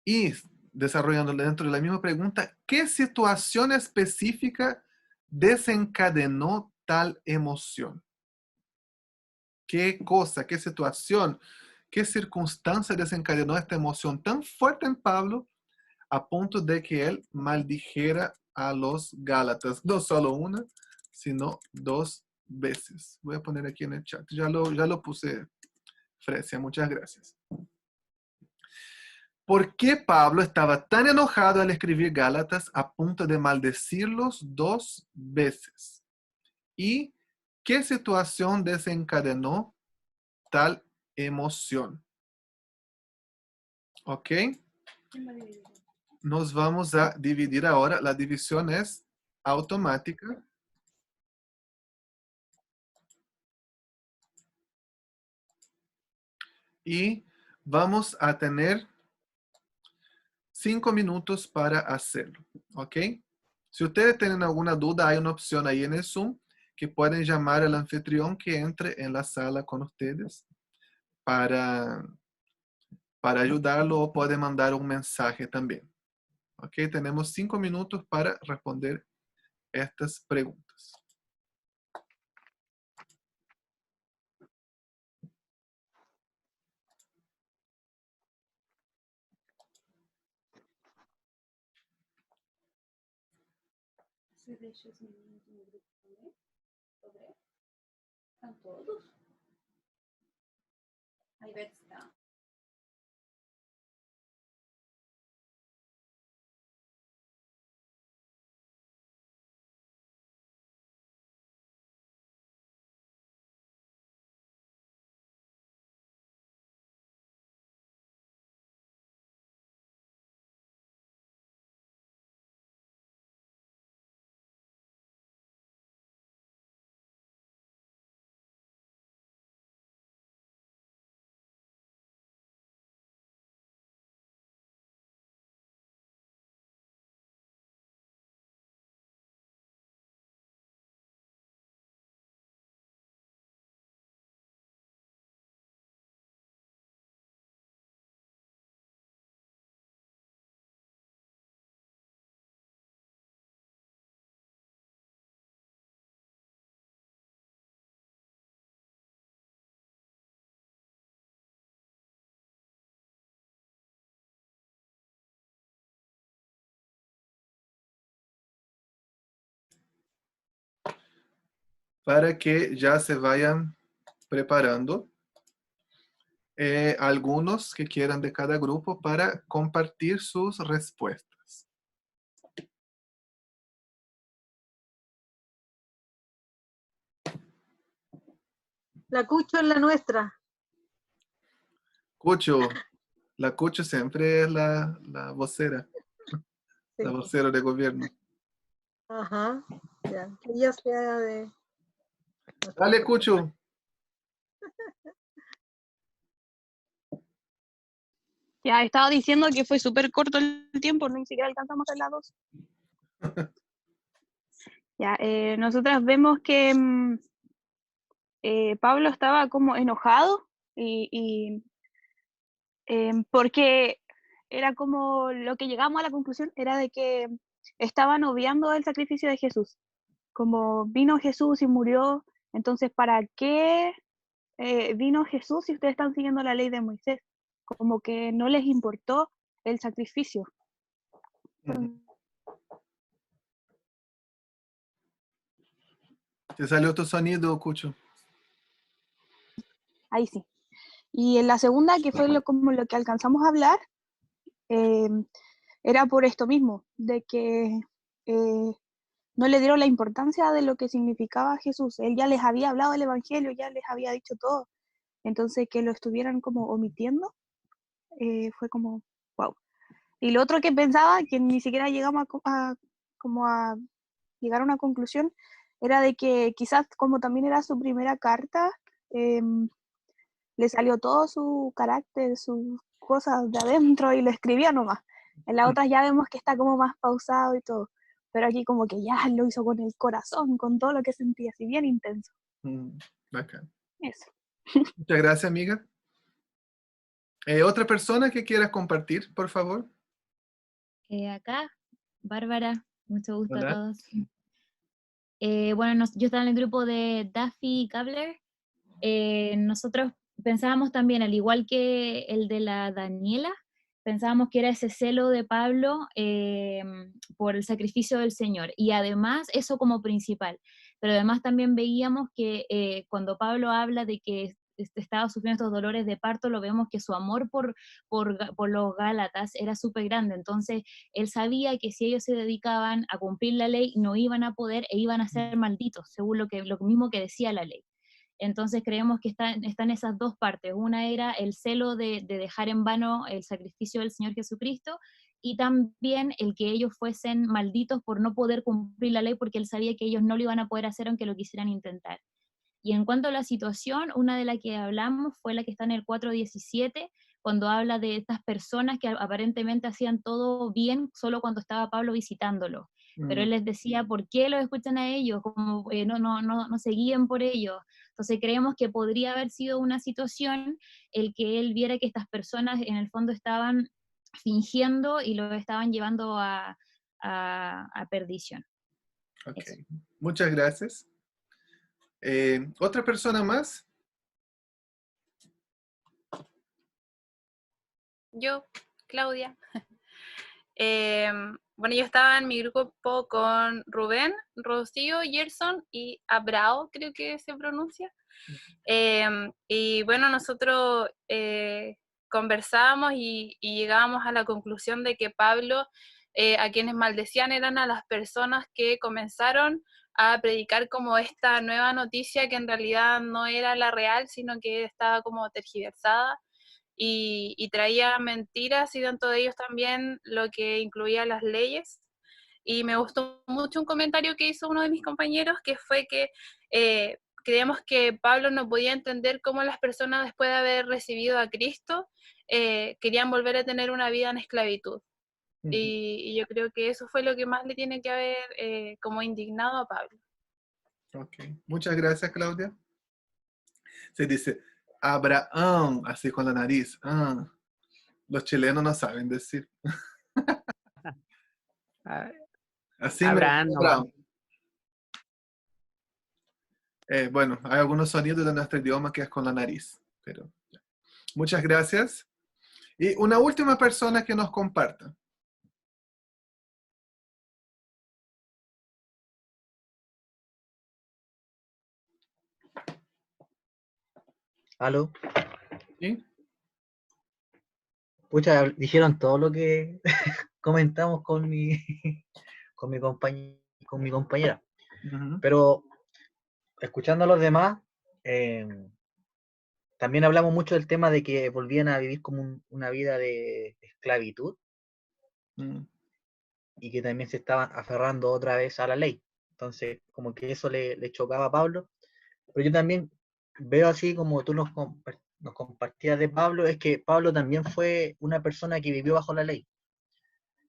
Y desarrollando dentro de la misma pregunta, ¿qué situación específica desencadenó tal emoción? ¿Qué cosa, qué situación, qué circunstancia desencadenó esta emoción tan fuerte en Pablo a punto de que él maldijera a los Gálatas? No solo una, sino 2 veces. Voy a poner aquí en el chat. Ya lo puse, Frecia, muchas gracias. ¿Por qué Pablo estaba tan enojado al escribir Gálatas a punto de maldecirlos 2 veces? ¿Y qué situación desencadenó tal emoción? ¿Ok? Nos vamos a dividir ahora. La división es automática. Y vamos a tener 5 minutos para hacerlo, ¿ok? Si ustedes tienen alguna duda, hay una opción ahí en el Zoom que pueden llamar al anfitrión que entre en la sala con ustedes para ayudarlo, o pueden mandar un mensaje también. ¿Ok? Tenemos 5 minutos para responder estas preguntas. ¿Están todos? Ahí está. Para que ya se vayan preparando, algunos que quieran de cada grupo para compartir sus respuestas. La Cucho es la nuestra. Cucho, la Cucho siempre es la vocera, sí. La vocera de gobierno. Ajá, ya, que ella sea de... Dale, Cucho. Ya, estaba diciendo que fue súper corto el tiempo, ni siquiera alcanzamos a las 2. Ya, nosotras vemos que Pablo estaba como enojado porque era como lo que llegamos a la conclusión era de que estaban obviando el sacrificio de Jesús. Como vino Jesús y murió, entonces ¿para qué vino Jesús si ustedes están siguiendo la ley de Moisés? Como que no les importó el sacrificio. ¿Te salió tu sonido, Cucho? Ahí sí. Y en la segunda, que fue como lo que alcanzamos a hablar, era por esto mismo, de que no le dieron la importancia de lo que significaba Jesús. Él ya les había hablado del Evangelio, ya les había dicho todo. Entonces, que lo estuvieran como omitiendo, fue como, wow. Y lo otro que pensaba, que ni siquiera llegamos como a llegar a una conclusión, era de que quizás como también era su primera carta, le salió todo su carácter, sus cosas de adentro y lo escribía nomás. En las otras ya vemos que está como más pausado y todo, pero aquí como que ya lo hizo con el corazón, con todo lo que sentía, así bien intenso. Bacán. Eso. Muchas gracias, amiga. ¿Otra persona que quieras compartir, por favor? Acá, Bárbara, mucho gusto Hola. a todos. Bueno, yo estaba en el grupo de Daffy Gabler. Nosotros pensábamos también, al igual que el de la Daniela, pensábamos que era ese celo de Pablo por el sacrificio del Señor, y además eso como principal, pero además también veíamos que cuando Pablo habla de que estaba sufriendo estos dolores de parto, lo vemos que su amor por los Gálatas era súper grande. Entonces él sabía que si ellos se dedicaban a cumplir la ley no iban a poder e iban a ser malditos, según lo mismo que decía la ley. Entonces creemos que están esas dos partes. Una era el celo de dejar en vano el sacrificio del Señor Jesucristo, y también el que ellos fuesen malditos por no poder cumplir la ley, porque él sabía que ellos no lo iban a poder hacer aunque lo quisieran intentar. Y en cuanto a la situación, una de las que hablamos fue la que está en el 4:17, cuando habla de estas personas que aparentemente hacían todo bien solo cuando estaba Pablo visitándolo. Pero él les decía, ¿por qué los escuchan a ellos? Como, no se guíen por ellos. Entonces creemos que podría haber sido una situación el que él viera que estas personas en el fondo estaban fingiendo y lo estaban llevando a perdición. Ok, muchas gracias. ¿Otra persona más? Yo, Claudia. Bueno, yo estaba en mi grupo con Rubén, Rocío, Gerson y Abrao, creo que se pronuncia. Y bueno, nosotros conversábamos y llegábamos a la conclusión de que Pablo, a quienes maldecían eran a las personas que comenzaron a predicar como esta nueva noticia que en realidad no era la real, sino que estaba como tergiversada. Y traía mentiras, y dentro de ellos también lo que incluía las leyes. Y me gustó mucho un comentario que hizo uno de mis compañeros, que fue que creemos que Pablo no podía entender cómo las personas, después de haber recibido a Cristo, querían volver a tener una vida en esclavitud. Y yo creo que eso fue lo que más le tiene que haber como indignado a Pablo. Ok, muchas gracias, Claudia. Se dice Abraham, así con la nariz. Los chilenos no saben decir. Así Abraham, me no. bueno, hay algunos sonidos de nuestro idioma que es con la nariz. Pero ya. Muchas gracias. Y una última persona que nos comparta. ¿Aló? ¿Sí? Pucha, dijeron todo lo que comentamos con mi compañera. Pero escuchando a los demás, también hablamos mucho del tema de que volvían a vivir como una vida de esclavitud y que también se estaban aferrando otra vez a la ley. Entonces, como que eso le chocaba a Pablo. Pero yo también veo así como tú nos compartías de Pablo, es que Pablo también fue una persona que vivió bajo la ley.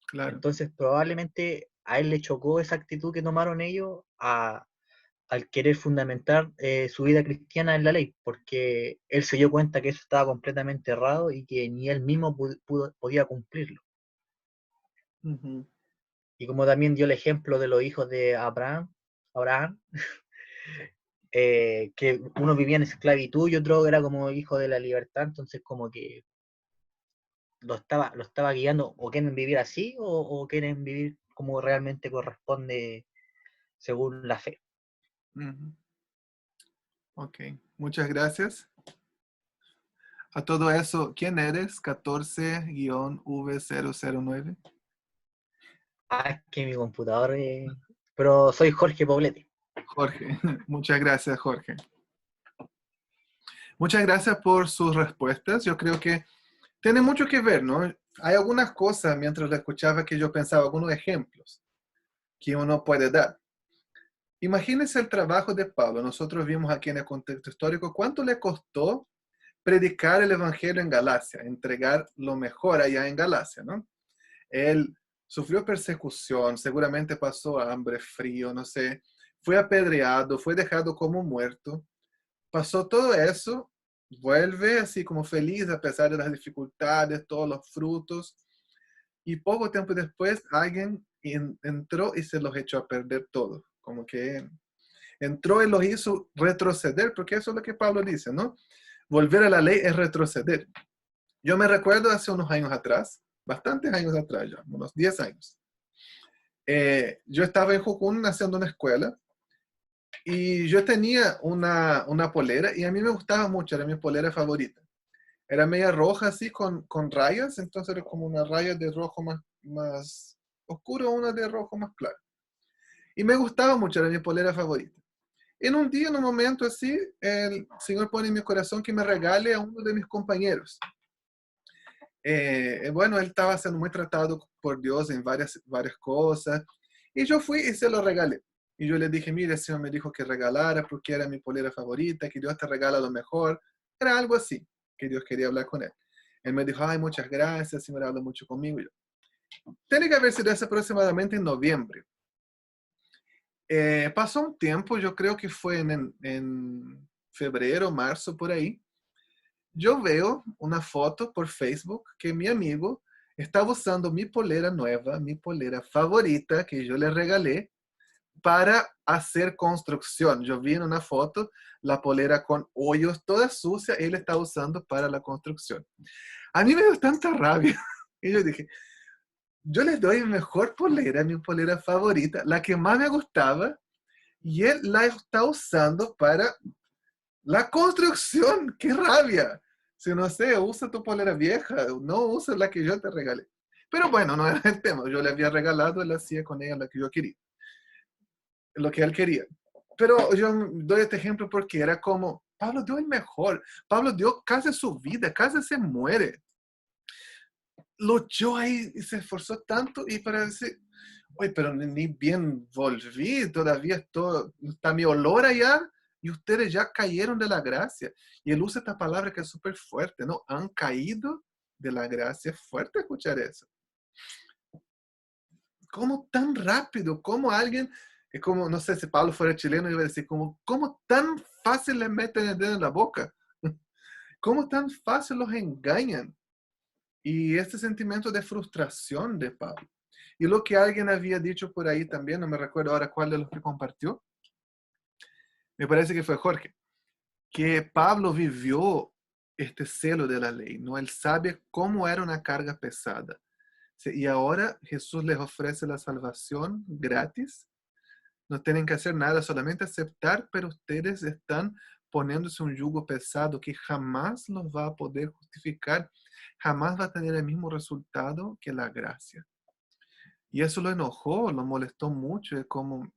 Claro. Entonces probablemente a él le chocó esa actitud que tomaron ellos a al querer fundamentar su vida cristiana en la ley, porque él se dio cuenta que eso estaba completamente errado y que ni él mismo podía cumplirlo. Ujú. Y como también dio el ejemplo de los hijos de Abraham, que uno vivía en esclavitud y otro era como hijo de la libertad, entonces como que lo estaba guiando, o quieren vivir así o quieren vivir como realmente corresponde según la fe. Ujú. Ok, muchas gracias. A todo eso, ¿quién eres? 14-V009. Es que mi computador pero soy Jorge Poblete. Jorge, muchas gracias, Jorge. Muchas gracias por sus respuestas. Yo creo que tiene mucho que ver, ¿no? Hay algunas cosas, mientras lo escuchaba, que yo pensaba, algunos ejemplos que uno puede dar. Imagínense el trabajo de Pablo. Nosotros vimos aquí en el contexto histórico cuánto le costó predicar el evangelio en Galacia, entregar lo mejor allá en Galacia, ¿no? Él sufrió persecución, seguramente pasó hambre, frío, no sé, fue apedreado, fue dejado como muerto, pasó todo eso, vuelve así como feliz a pesar de las dificultades, todos los frutos, y poco tiempo después alguien entró y se los echó a perder todo, como que entró y los hizo retroceder, porque eso es lo que Pablo dice, ¿no? Volver a la ley es retroceder. Yo me recuerdo hace unos años atrás, bastantes años atrás ya, unos 10 años. Yo estaba en Jocún haciendo una escuela y yo tenía una polera y a mí me gustaba mucho, era mi polera favorita. Era media roja así con rayas, entonces era como una raya de rojo más oscuro, una de rojo más claro. Y me gustaba mucho, era mi polera favorita. En un día, en un momento así, el Señor pone en mi corazón que me regale a uno de mis compañeros. Bueno, él estaba siendo muy tratado por Dios en varias cosas. Y yo fui y se lo regalé. Y yo le dije, mire, el Señor me dijo que regalara porque era mi polera favorita, que Dios te regala lo mejor. Era algo así, que Dios quería hablar con él. Él me dijo, ay, muchas gracias, el Señor habla mucho conmigo. Y yo, tiene que haber sido eso aproximadamente en noviembre. Pasó un tiempo, yo creo que fue en febrero, marzo, por ahí. Yo veo una foto por Facebook que mi amigo estaba usando mi polera nueva, mi polera favorita que yo le regalé para hacer construcción. Yo vi en una foto la polera con hoyos toda sucia, él estaba usando para la construcción. A mí me dio tanta rabia. Y yo dije, yo le doy mi mejor polera, mi polera favorita, la que más me gustaba, y él la está usando para la construcción. ¡Qué rabia! Si no sé, usa tu polera vieja, no usa la que yo te regalé. Pero bueno, no era el tema. Yo le había regalado, él hacía con ella lo que yo quería, lo que él quería. Pero yo doy este ejemplo porque era como, Pablo dio el mejor. Pablo dio casi su vida, casi se muere. Luchó ahí y se esforzó tanto y para decir, oye, pero ni bien volví, todavía está mi olor allá y ustedes ya cayeron de la gracia. Y él usa esta palabra que es súper fuerte, ¿no? Han caído de la gracia. Es fuerte escuchar eso. ¿Cómo tan rápido? ¿Cómo alguien, es como, no sé, si Pablo fuera chileno, iba a decir, ¿cómo tan fácil le meten el dedo en la boca? ¿Cómo tan fácil los engañan? Y este sentimiento de frustración de Pablo. Y lo que alguien había dicho por ahí también, no me recuerdo ahora cuál de los que compartió, me parece que fue Jorge, que Pablo vivió este celo de la ley, ¿no? Él sabe cómo era una carga pesada. Y ahora Jesús les ofrece la salvación gratis. No tienen que hacer nada, solamente aceptar, pero ustedes están poniéndose un yugo pesado que jamás los va a poder justificar, jamás va a tener el mismo resultado que la gracia. Y eso lo enojó, lo molestó mucho. Es como,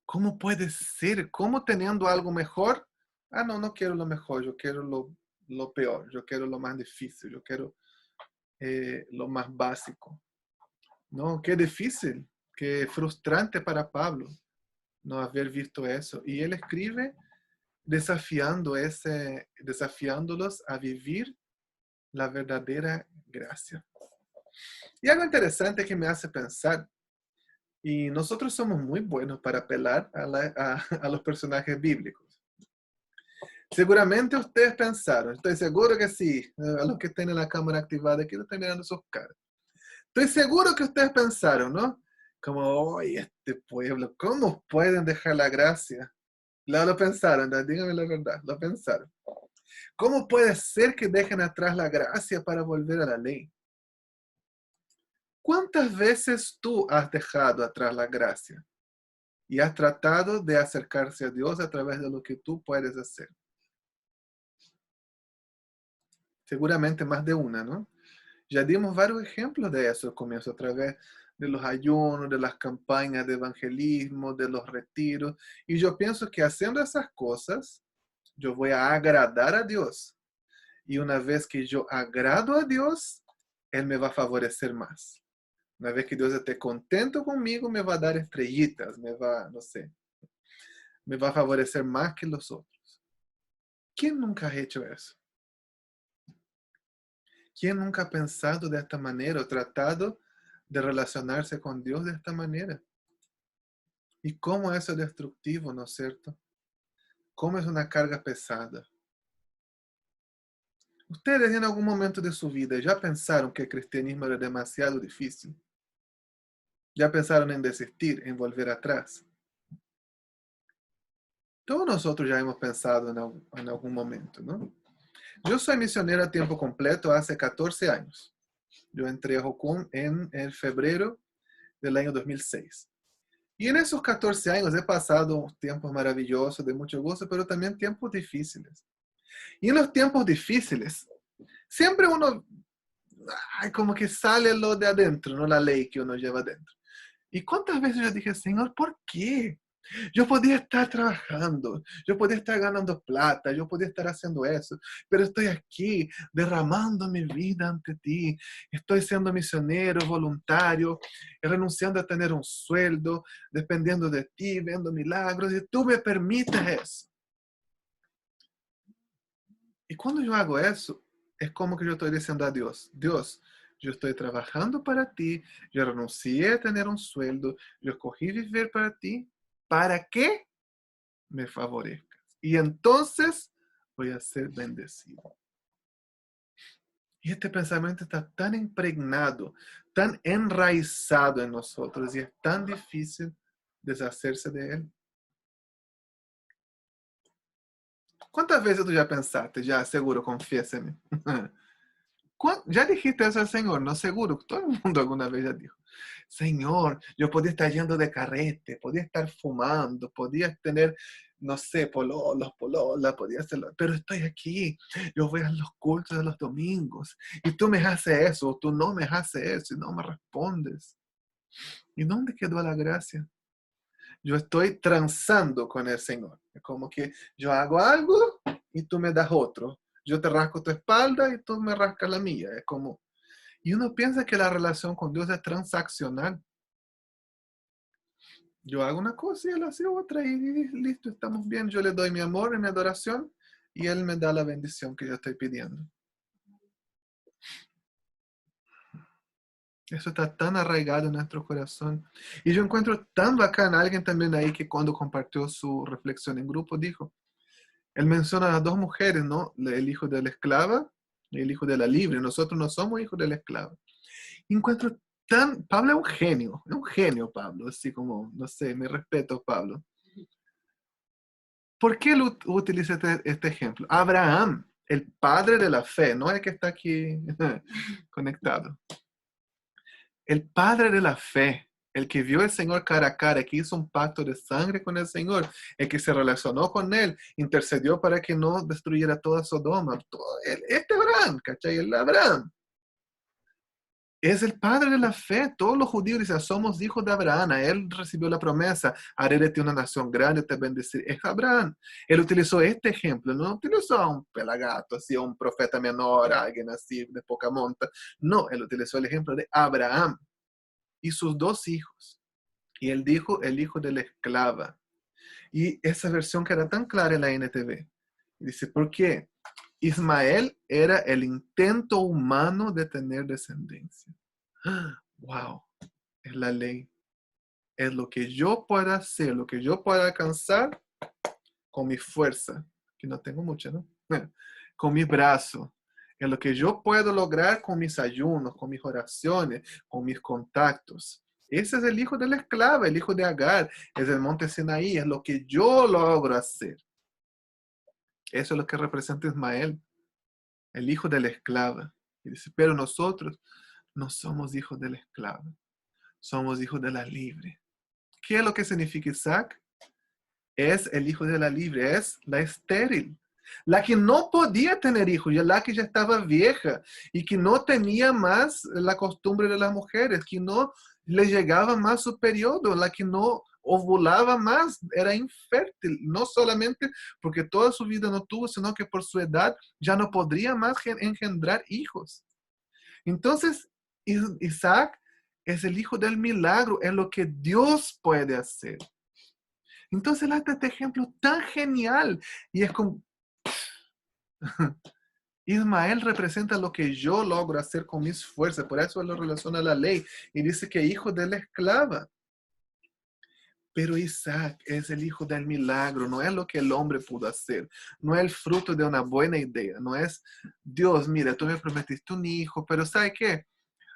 ¿cómo puede ser? ¿Cómo teniendo algo mejor? Ah, no quiero lo mejor, yo quiero lo peor, yo quiero lo más difícil, yo quiero lo más básico. No, qué difícil, qué frustrante para Pablo no haber visto eso. Y él escribe desafiándolos a vivir la verdadera gracia. Y algo interesante que me hace pensar, Y nosotros somos muy buenos para apelar a los personajes bíblicos. Seguramente ustedes pensaron, estoy seguro que sí, a los que tienen la cámara activada, aquí lo están mirando sus caras. Estoy seguro que ustedes pensaron, ¿no? Como, oye, este pueblo, ¿cómo pueden dejar la gracia? Lo pensaron, ¿no? Díganme la verdad, lo pensaron. ¿Cómo puede ser que dejen atrás la gracia para volver a la ley? ¿Cuántas veces tú has dejado atrás la gracia y has tratado de acercarse a Dios a través de lo que tú puedes hacer? Seguramente más de una, ¿no? Ya dimos varios ejemplos de eso al comienzo, a través de los ayunos, de las campañas de evangelismo, de los retiros. Y yo pienso que haciendo esas cosas, yo voy a agradar a Dios. Y una vez que yo agrado a Dios, Él me va a favorecer más. Una vez que Dios esté contento conmigo, me va a dar estrellitas, me va, no sé, me va a favorecer más que los otros. ¿Quién nunca ha hecho eso? ¿Quién nunca ha pensado de esta manera o tratado de relacionarse con Dios de esta manera? ¿Y cómo eso es destructivo, no es cierto? ¿Cómo es una carga pesada? ¿Ustedes en algún momento de su vida ya pensaron que el cristianismo era demasiado difícil? ¿Ya pensaron en desistir, en volver atrás? Todos nosotros ya hemos pensado en algún momento, ¿no? Yo soy misionero a tiempo completo hace 14 años. Yo entré a Jocum en febrero del año 2006. Y en esos 14 años he pasado tiempos maravillosos, de mucho gozo, pero también tiempos difíciles. Y en los tiempos difíciles, siempre uno, como que sale lo de adentro, no la ley que uno lleva adentro. ¿Y cuántas veces yo dije, Señor, ¿por qué? Yo podía estar trabajando, yo podía estar ganando plata, yo podía estar haciendo eso, pero estoy aquí derramando mi vida ante ti. Estoy siendo misionero, voluntario, renunciando a tener un sueldo, dependiendo de ti, viendo milagros, y tú me permites eso. Y cuando yo hago eso, es como que yo estoy diciendo a Dios, Dios, yo estoy trabajando para ti, yo renuncié a tener un sueldo, yo escogí vivir para ti, ¿para qué me favorezcas? Y entonces voy a ser bendecido. Y este pensamiento está tan impregnado, tan enraizado en nosotros y es tan difícil deshacerse de él. ¿Cuántas veces tú ya pensaste? Ya, seguro, confiéseme. Ya dijiste eso al Señor, no seguro, todo el mundo alguna vez ya dijo. Señor, yo podía estar yendo de carrete, podía estar fumando, podía tener, no sé, pololas, podía hacerlo, pero estoy aquí, yo voy a los cultos de los domingos, y tú me haces eso, o tú no me haces eso, y no me respondes. ¿Y dónde quedó la gracia? Yo estoy transando con el Señor, es como que yo hago algo y tú me das otro. Yo te rasco tu espalda y tú me rascas la mía. Es como... Y uno piensa que la relación con Dios es transaccional. Yo hago una cosa y Él hace otra y listo, estamos bien. Yo le doy mi amor y mi adoración y Él me da la bendición que yo estoy pidiendo. Eso está tan arraigado en nuestro corazón. Y yo encuentro tan bacán a alguien también ahí que cuando compartió su reflexión en grupo dijo, él menciona a las dos mujeres, ¿no? El hijo de la esclava y el hijo de la libre. Nosotros no somos hijos de la esclava. Y encuentro Pablo es un genio Pablo, así como, no sé, me respeto Pablo. ¿Por qué él utiliza este ejemplo? Abraham, el padre de la fe, no el que está aquí conectado. El padre de la fe, el que vio al Señor cara a cara, que hizo un pacto de sangre con el Señor, el que se relacionó con Él, intercedió para que no destruyera toda Sodoma. Este Abraham, ¿cachai? El Abraham. Es el padre de la fe. Todos los judíos dicen, somos hijos de Abraham. Él recibió la promesa, haré de ti una nación grande, te bendeciré. Es Abraham. Él utilizó este ejemplo, no utilizó a un pelagato, así, a un profeta menor, a alguien así de poca monta. No, él utilizó el ejemplo de Abraham y sus dos hijos. Y él dijo, el hijo de la esclava. Y esa versión queda tan clara en la NTV. Dice, ¿por qué? Ismael era el intento humano de tener descendencia. ¡Wow! Es la ley. es lo que yo pueda hacer, lo que yo pueda alcanzar con mi fuerza, que no tengo mucha, ¿no? Con mi brazo. Es lo que yo puedo lograr con mis ayunos, con mis oraciones, con mis contactos. Ese es el hijo de la esclava, el hijo de Agar, es el monte Sinaí, es lo que yo logro hacer. Eso es lo que representa Ismael, el hijo de la esclava. Y dice, pero nosotros no somos hijos de la esclava, somos hijos de la libre. ¿Qué es lo que significa Isaac? Es el hijo de la libre, es la estéril, la que no podía tener hijos, la que ya estaba vieja y que no tenía más la costumbre de las mujeres, que no le llegaba más su periodo, la que no ovulaba más, era infértil, no solamente porque toda su vida no tuvo, sino que por su edad ya no podría más engendrar hijos. Entonces, Isaac es el hijo del milagro, es lo que Dios puede hacer. Entonces, él hace este ejemplo tan genial y es como... Ismael representa lo que yo logro hacer con mis fuerzas, por eso él lo relaciona a la ley y dice que hijo de la esclava. Pero Isaac es el hijo del milagro, no es lo que el hombre pudo hacer, no es el fruto de una buena idea, no es Dios, mira, tú me prometiste un hijo, pero ¿sabe qué?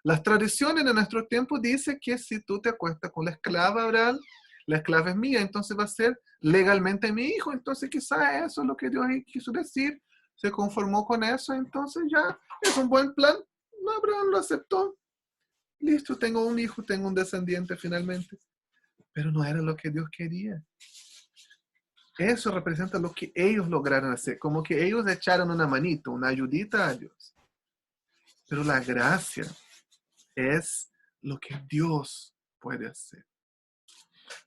Las tradiciones de nuestro tiempo dicen que si tú te acuestas con la esclava, Abraham, la esclava es mía, entonces va a ser legalmente mi hijo, entonces quizá eso es lo que Dios quiso decir, se conformó con eso, entonces ya es un buen plan, no, Abraham lo aceptó, listo, tengo un hijo, tengo un descendiente finalmente. Pero no era lo que Dios quería. Eso representa lo que ellos lograron hacer, como que ellos echaron una manito, una ayudita a Dios. Pero la gracia es lo que Dios puede hacer.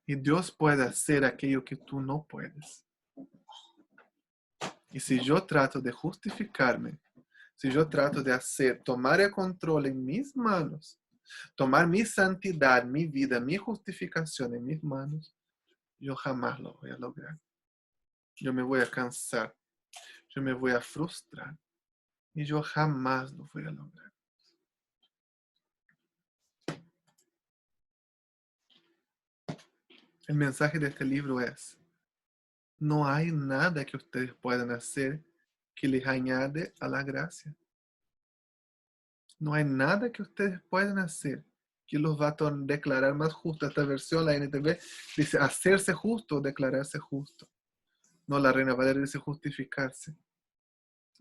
Y Dios puede hacer aquello que tú no puedes. Y si yo trato de justificarme, si yo trato de tomar el control en mis manos, tomar mi santidad, mi vida, mi justificación en mis manos, yo jamás lo voy a lograr. Yo me voy a cansar, yo me voy a frustrar y yo jamás lo voy a lograr. El mensaje de este libro es, no hay nada que ustedes puedan hacer que les añade a la gracia. No hay nada que ustedes puedan hacer que los va a declarar más justos. Esta versión, la NTV, dice hacerse justo o declararse justo. No, la Reina Valera dice justificarse.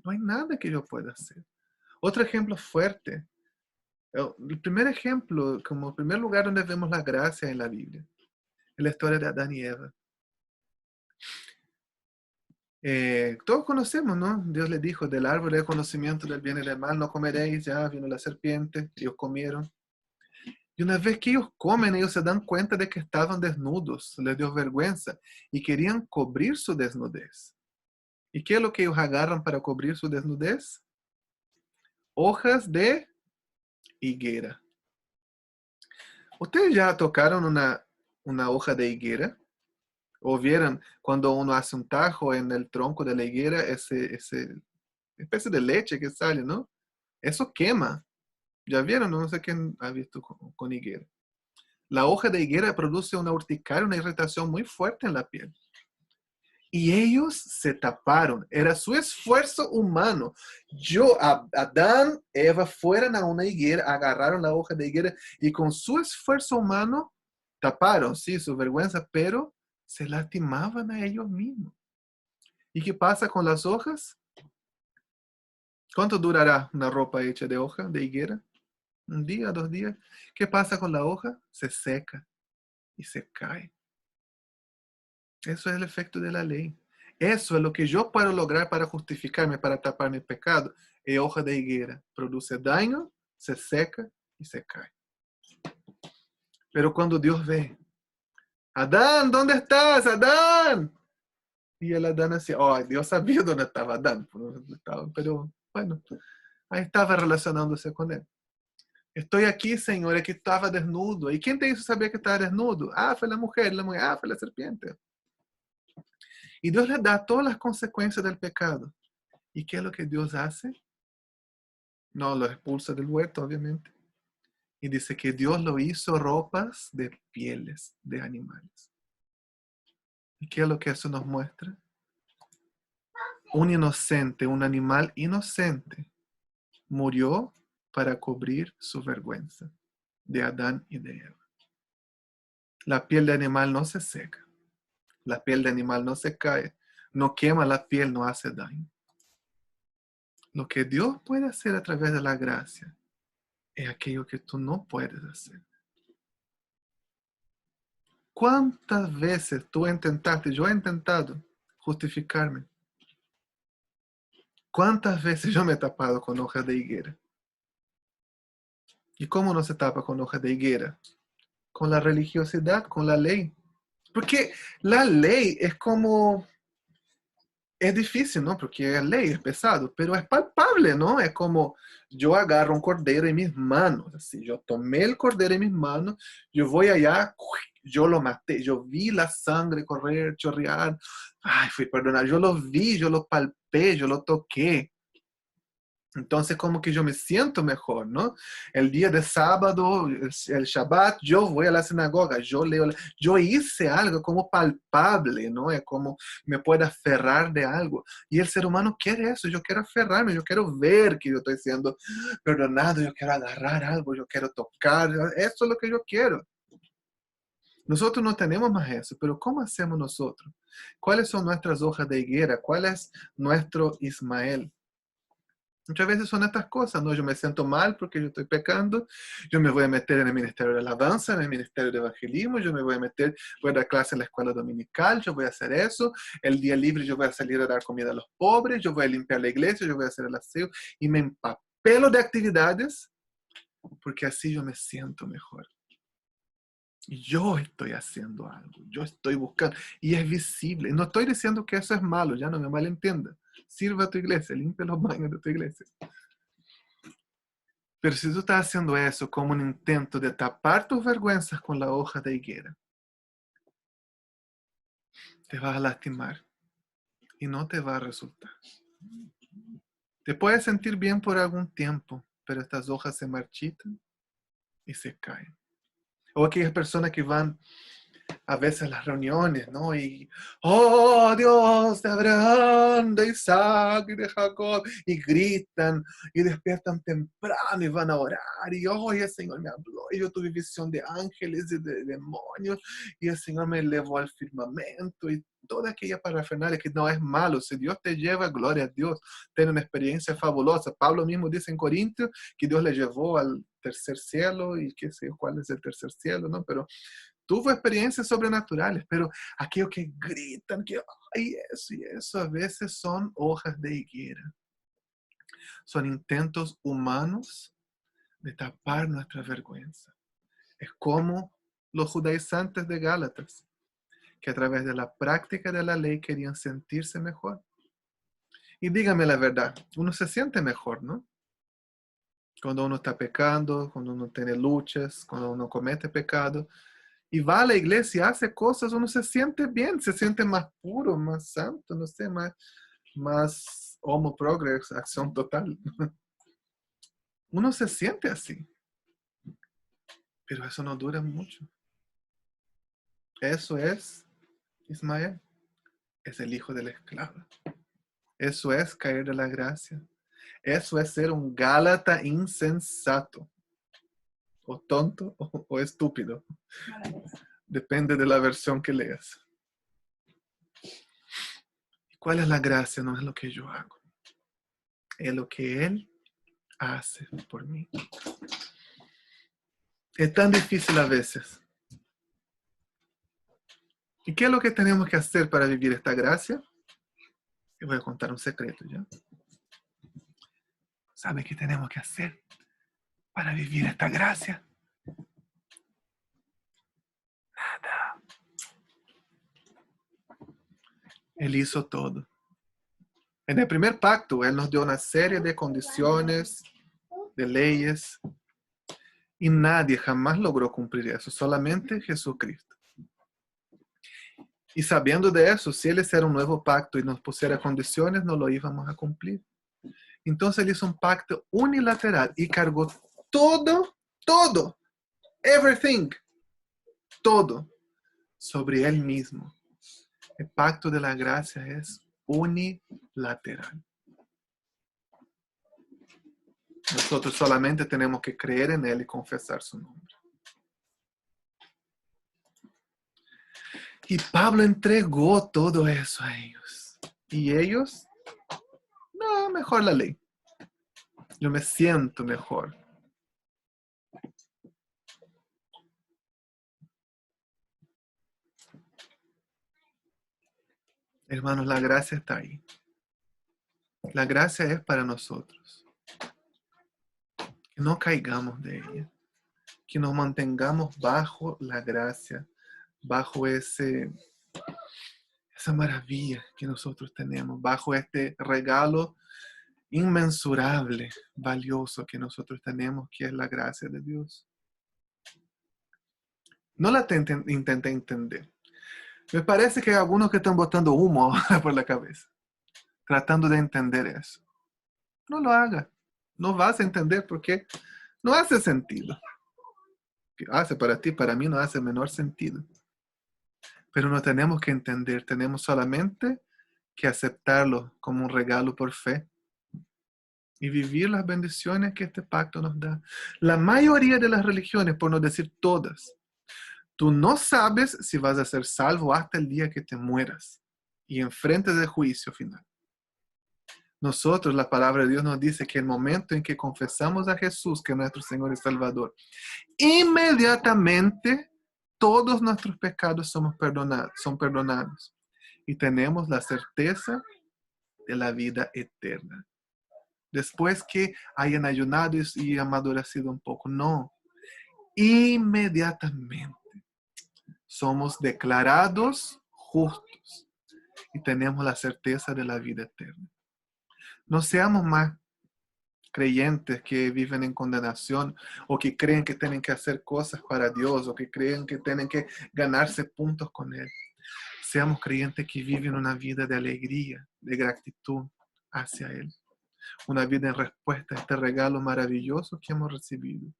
No hay nada que yo pueda hacer. Otro ejemplo fuerte. El primer ejemplo, como el primer lugar donde vemos la gracia en la Biblia, es la historia de Adán y Eva. Todos conocemos, ¿no? Dios les dijo, del árbol del conocimiento del bien y del mal no comeréis, ya vino la serpiente, ellos comieron. Y una vez que ellos comen, ellos se dan cuenta de que estaban desnudos, les dio vergüenza y querían cubrir su desnudez. ¿Y qué es lo que ellos agarran para cubrir su desnudez? Hojas de higuera. ¿Ustedes ya tocaron una hoja de higuera? ¿O vieron cuando uno hace un tajo en el tronco de la higuera, ese especie de leche que sale, ¿no? Eso quema. ¿Ya vieron? No sé quién ha visto con higuera. La hoja de higuera produce una urticaria, una irritación muy fuerte en la piel. Y ellos se taparon. Era su esfuerzo humano. Adán, Eva fueron a una higuera, agarraron la hoja de higuera y con su esfuerzo humano taparon, sí, su vergüenza, pero se lastimaban a ellos mismos. ¿Y qué pasa con las hojas? ¿Cuánto durará una ropa hecha de hoja de higuera? Un día, 2 días. ¿Qué pasa con la hoja? Se seca y se cae. Eso es el efecto de la ley. Eso es lo que yo puedo lograr para justificarme, para tapar mi pecado. Es hoja de higuera. Produce daño, se seca y se cae. Pero cuando Dios ve, Adán, ¿dónde estás, Adán? Y el Adán decía, oh, Dios sabía dónde estaba Adán. Pero bueno, ahí estaba relacionándose con él. Estoy aquí, Señor, aquí estaba desnudo. ¿Y quién te hizo saber que estaba desnudo? Ah, fue la mujer, fue la serpiente. Y Dios le da todas las consecuencias del pecado. ¿Y qué es lo que Dios hace? No lo expulsa del huerto, obviamente. Y dice que Dios lo hizo ropas de pieles de animales. ¿Y qué es lo que eso nos muestra? Un inocente, un animal inocente, murió para cubrir su vergüenza de Adán y de Eva. La piel de animal no se seca. La piel de animal no se cae. No quema la piel, no hace daño. Lo que Dios puede hacer a través de la gracia es aquello que tú no puedes hacer. ¿Cuántas veces tú intentaste, yo he intentado justificarme? ¿Cuántas veces yo me he tapado con hojas de higuera? ¿Y cómo no se tapa con hojas de higuera? Con la religiosidad, con la ley. Porque la ley es como... Es difícil, ¿no? Porque es ley, es pesado, pero es palpable, ¿no? Es como yo agarro un cordero en mis manos, así, yo tomé el cordero en mis manos, yo voy allá, yo lo maté, yo vi la sangre correr, chorrear, ay, fui perdonado, yo lo vi, yo lo palpé, yo lo toqué. Entonces como que yo me siento mejor, ¿no? El día de sábado, el Shabbat, yo voy a la sinagoga, yo leo, yo hice algo como palpable, ¿no? Es como me puedo aferrar de algo. Y el ser humano quiere eso, yo quiero aferrarme, yo quiero ver que yo estoy siendo perdonado, yo quiero agarrar algo, yo quiero tocar, eso es lo que yo quiero. Nosotros no tenemos más eso, pero ¿cómo hacemos nosotros? ¿Cuáles son nuestras hojas de higuera? ¿Cuál es nuestro Ismael? Muchas veces son estas cosas, ¿no? Yo me siento mal porque yo estoy pecando, yo me voy a meter en el ministerio de alabanza, en el ministerio de evangelismo, yo me voy a meter, voy a dar clase en la escuela dominical, yo voy a hacer eso, el día libre yo voy a salir a dar comida a los pobres, yo voy a limpiar la iglesia, yo voy a hacer el aseo, y me empapelo de actividades, porque así yo me siento mejor. Y yo estoy haciendo algo, yo estoy buscando, y es visible. No estoy diciendo que eso es malo, ya no me malentienda. Sirva a tu iglesia, limpia los baños de tu iglesia. Pero si tú estás haciendo eso como un intento de tapar tus vergüenzas con la hoja de higuera, te vas a lastimar y no te va a resultar. Te puedes sentir bien por algún tiempo, pero estas hojas se marchitan y se caen. O aquellas personas que van a veces a las reuniones, ¿no? Y, oh Dios de Abraham, de Isaac y de Jacob, y gritan y despiertan temprano y van a orar, y oh, el Señor me habló, y yo tuve visión de ángeles y de demonios, y el Señor me elevó al firmamento, y toda aquella parafernalia que no es malo. Si Dios te lleva, gloria a Dios, tiene una experiencia fabulosa. Pablo mismo dice en Corintios que Dios le llevó al tercer cielo, y qué sé yo cuál es el tercer cielo, ¿no? Pero tuvo experiencias sobrenaturales, pero aquellos que gritan, que ay, eso y eso, a veces son hojas de higuera. Son intentos humanos de tapar nuestra vergüenza. Es como los judaizantes de Gálatas, que a través de la práctica de la ley querían sentirse mejor. Y dígame la verdad, uno se siente mejor, ¿no? Cuando uno está pecando, cuando uno tiene luchas, cuando uno comete pecado, y va a la iglesia y hace cosas, uno se siente bien, se siente más puro, más santo, no sé, más homo progress, acción total. Uno se siente así. Pero eso no dura mucho. Eso es Ismael. Es el hijo de la esclava. Eso es caer de la gracia. Eso es ser un Gálata insensato. O tonto o estúpido. Depende de la versión que leas. ¿Cuál es la gracia? No es lo que yo hago. Es lo que Él hace por mí. Es tan difícil a veces. ¿Y qué es lo que tenemos que hacer para vivir esta gracia? Les voy a contar un secreto, ¿ya? ¿Sabe qué tenemos que hacer para vivir esta gracia? Nada. Él hizo todo. En el primer pacto, Él nos dio una serie de condiciones, de leyes, y nadie jamás logró cumplir eso, solamente Jesucristo. Y sabiendo de eso, si Él hiciera un nuevo pacto y nos pusiera condiciones, no lo íbamos a cumplir. Entonces Él hizo un pacto unilateral y cargó todo todo, everything, todo, sobre Él mismo. El pacto de la gracia es unilateral. Nosotros solamente tenemos que creer en Él y confesar su nombre. Y Pablo entregó todo eso a ellos. Y ellos, no, mejor la ley. Yo me siento mejor. Hermanos, la gracia está ahí. La gracia es para nosotros. Que no caigamos de ella. Que nos mantengamos bajo la gracia, bajo esa maravilla que nosotros tenemos, bajo este regalo inmensurable, valioso que nosotros tenemos, que es la gracia de Dios. No la intenten entender. Me parece que hay algunos que están botando humo por la cabeza, tratando de entender eso. No lo haga. No vas a entender porque no hace sentido. Que hace para ti, para mí no hace el menor sentido. Pero no tenemos que entender, tenemos solamente que aceptarlo como un regalo por fe y vivir las bendiciones que este pacto nos da. La mayoría de las religiones, por no decir todas, tú no sabes si vas a ser salvo hasta el día que te mueras y enfrente del juicio final. Nosotros, la palabra de Dios nos dice que el momento en que confesamos a Jesús, que es nuestro Señor y Salvador, inmediatamente todos nuestros pecados son perdonados y tenemos la certeza de la vida eterna. Después que hayan ayunado y amadurecido un poco, no. Inmediatamente somos declarados justos y tenemos la certeza de la vida eterna. No seamos más creyentes que viven en condenación o que creen que tienen que hacer cosas para Dios o que creen que tienen que ganarse puntos con Él. Seamos creyentes que viven una vida de alegría, de gratitud hacia Él. Una vida en respuesta a este regalo maravilloso que hemos recibido.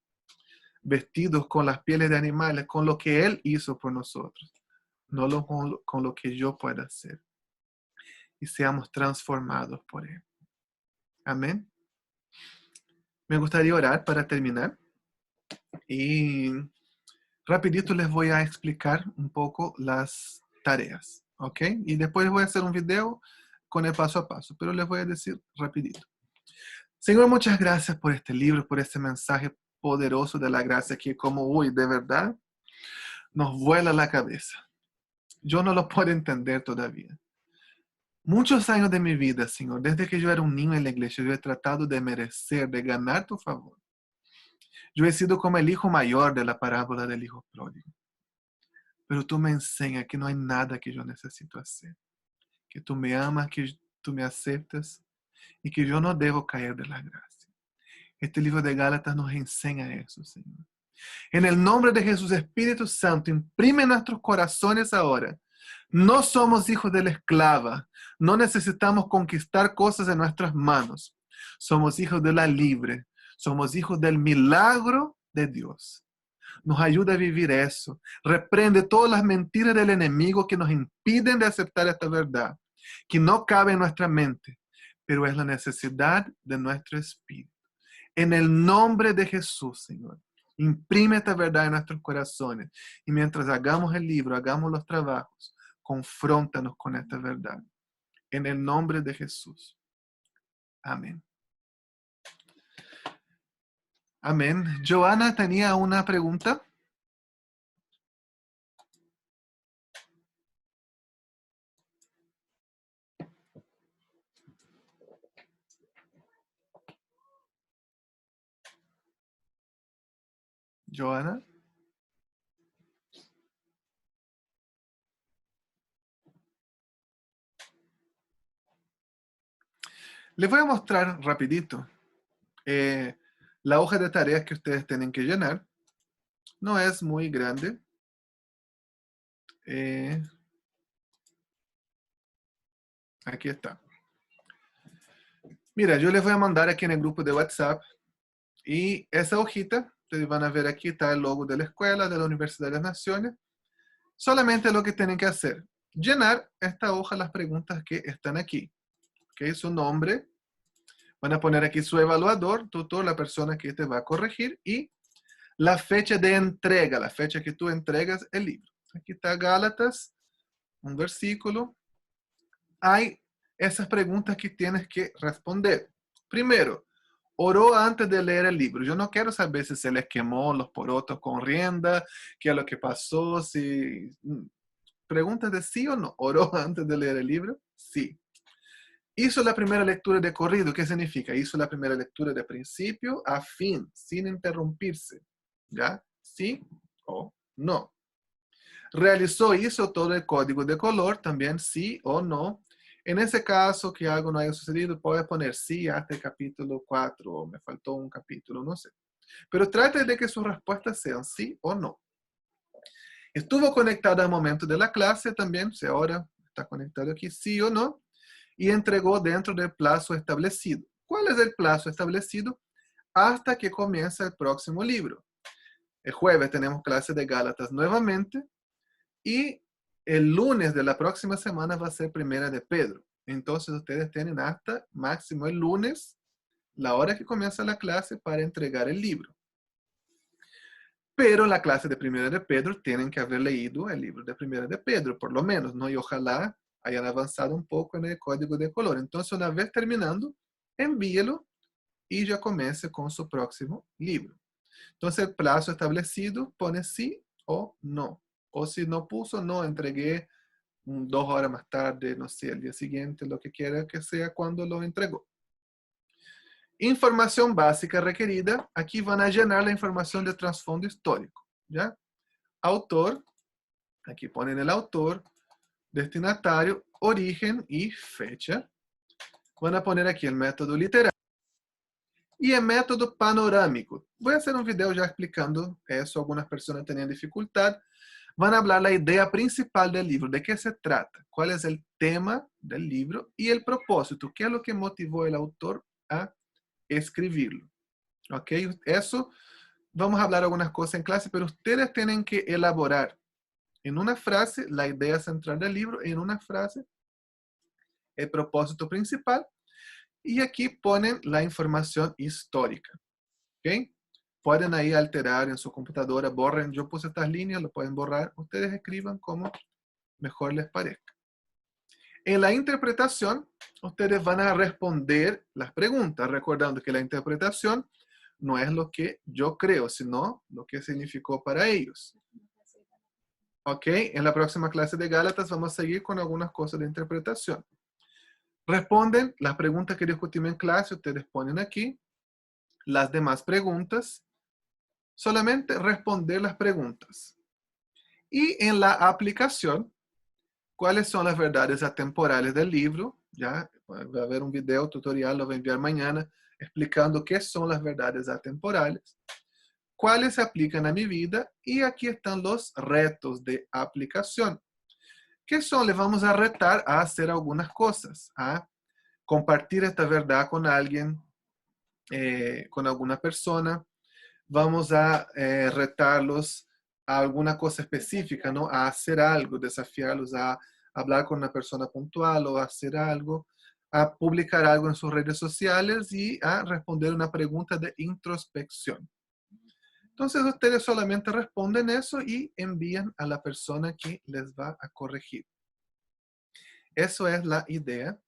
Vestidos con las pieles de animales, con lo que Él hizo por nosotros, no con lo que yo pueda hacer. Y seamos transformados por Él. Amén. Me gustaría orar para terminar. Y rapidito les voy a explicar un poco las tareas. ¿Ok? Y después voy a hacer un video con el paso a paso. Pero les voy a decir rapidito. Señor, muchas gracias por este libro, por este mensaje poderoso de la gracia que como hoy de verdad nos vuela la cabeza. Yo no lo puedo entender todavía. Muchos años de mi vida, Señor, desde que yo era un niño en la iglesia, yo he tratado de merecer, de ganar tu favor. Yo he sido como el hijo mayor de la parábola del hijo pródigo. Pero tú me enseñas que no hay nada que yo necesito hacer. Que tú me amas, que tú me aceptas y que yo no debo caer de la gracia. Este libro de Gálatas nos enseña eso, Señor. En el nombre de Jesús, Espíritu Santo, imprime en nuestros corazones ahora. No somos hijos de la esclava. No necesitamos conquistar cosas en nuestras manos. Somos hijos de la libre. Somos hijos del milagro de Dios. Nos ayuda a vivir eso. Reprende todas las mentiras del enemigo que nos impiden de aceptar esta verdad, que no cabe en nuestra mente, pero es la necesidad de nuestro espíritu. En el nombre de Jesús, Señor, imprime esta verdad en nuestros corazones. Y mientras hagamos el libro, hagamos los trabajos, confróntanos con esta verdad. En el nombre de Jesús. Amén. Amén. Joana tenía una pregunta. Joana. Les voy a mostrar rapidito la hoja de tareas que ustedes tienen que llenar. No es muy grande. Aquí está. Mira, yo les voy a mandar aquí en el grupo de WhatsApp. Y esa hojita Ustedes van a ver aquí, está el logo de la escuela, de la Universidad de las Naciones. Solamente lo que tienen que hacer, llenar esta hoja, las preguntas que están aquí. ¿Ok? Su nombre. Van a poner aquí su evaluador, tutor, la persona que te va a corregir, y la fecha de entrega, la fecha que tú entregas el libro. Aquí está Gálatas, un versículo. Hay esas preguntas que tienes que responder. Primero, oró antes de leer el libro. Yo no quiero saber si se les quemó los porotos con rienda, qué es lo que pasó, si... Preguntas de sí o no. ¿Oró antes de leer el libro? Sí. Hizo la primera lectura de corrido. ¿Qué significa? Hizo la primera lectura de principio a fin, sin interrumpirse. ¿Ya? ¿Sí o no? Realizó, hizo todo el código de color, también sí o no. En ese caso que algo no haya sucedido, puede poner sí hasta el capítulo 4, o me faltó un capítulo, no sé. Pero trate de que sus respuestas sean sí o no. Estuvo conectado al momento de la clase también, si ahora está conectado aquí, sí o no. Y entregó dentro del plazo establecido. ¿Cuál es el plazo establecido? Hasta que comienza el próximo libro. El jueves tenemos clase de Gálatas nuevamente. Y el lunes de la próxima semana va a ser primera de Pedro. Entonces ustedes tienen hasta máximo el lunes, la hora que comienza la clase, para entregar el libro. Pero la clase de primera de Pedro tienen que haber leído el libro de primera de Pedro, por lo menos, ¿no? Y ojalá hayan avanzado un poco en el código de color. Entonces, una vez terminando, envíelo y ya comience con su próximo libro. Entonces, el plazo establecido pone sí o no. O si no puso, no, entregué 2 horas más tarde, no sé, el día siguiente, lo que quiera que sea cuando lo entregó. Información básica requerida. Aquí van a llenar la información de trasfondo histórico. ¿Ya? Autor. Aquí ponen el autor. Destinatario, origen y fecha. Van a poner aquí el método literario. Y el método panorámico. Voy a hacer un video ya explicando eso. Algunas personas tenían dificultad. Van a hablar la idea principal del libro, de qué se trata, cuál es el tema del libro y el propósito, qué es lo que motivó el autor a escribirlo. ¿Ok? Eso, vamos a hablar algunas cosas en clase, pero ustedes tienen que elaborar en una frase la idea central del libro, en una frase el propósito principal, y aquí ponen la información histórica. ¿Ok? Pueden ahí alterar en su computadora, borren. Yo puse estas líneas, lo pueden borrar. Ustedes escriban como mejor les parezca. En la interpretación, ustedes van a responder las preguntas, recordando que la interpretación no es lo que yo creo, sino lo que significó para ellos. Ok, en la próxima clase de Gálatas vamos a seguir con algunas cosas de interpretación. Responden las preguntas que discutimos en clase, ustedes ponen aquí. Las demás preguntas, solamente responder las preguntas. Y en la aplicación, ¿cuáles son las verdades atemporales del libro? Ya va a haber un video tutorial, lo voy a enviar mañana, explicando qué son las verdades atemporales, cuáles se aplican a mi vida, y aquí están los retos de aplicación. ¿Qué son? Les vamos a retar a hacer algunas cosas, a compartir esta verdad con alguien, con alguna persona. Vamos a retarlos a alguna cosa específica, ¿no? A hacer algo, desafiarlos a hablar con una persona puntual o a hacer algo, a publicar algo en sus redes sociales y a responder una pregunta de introspección. Entonces ustedes solamente responden eso y envían a la persona que les va a corregir. Eso es la idea.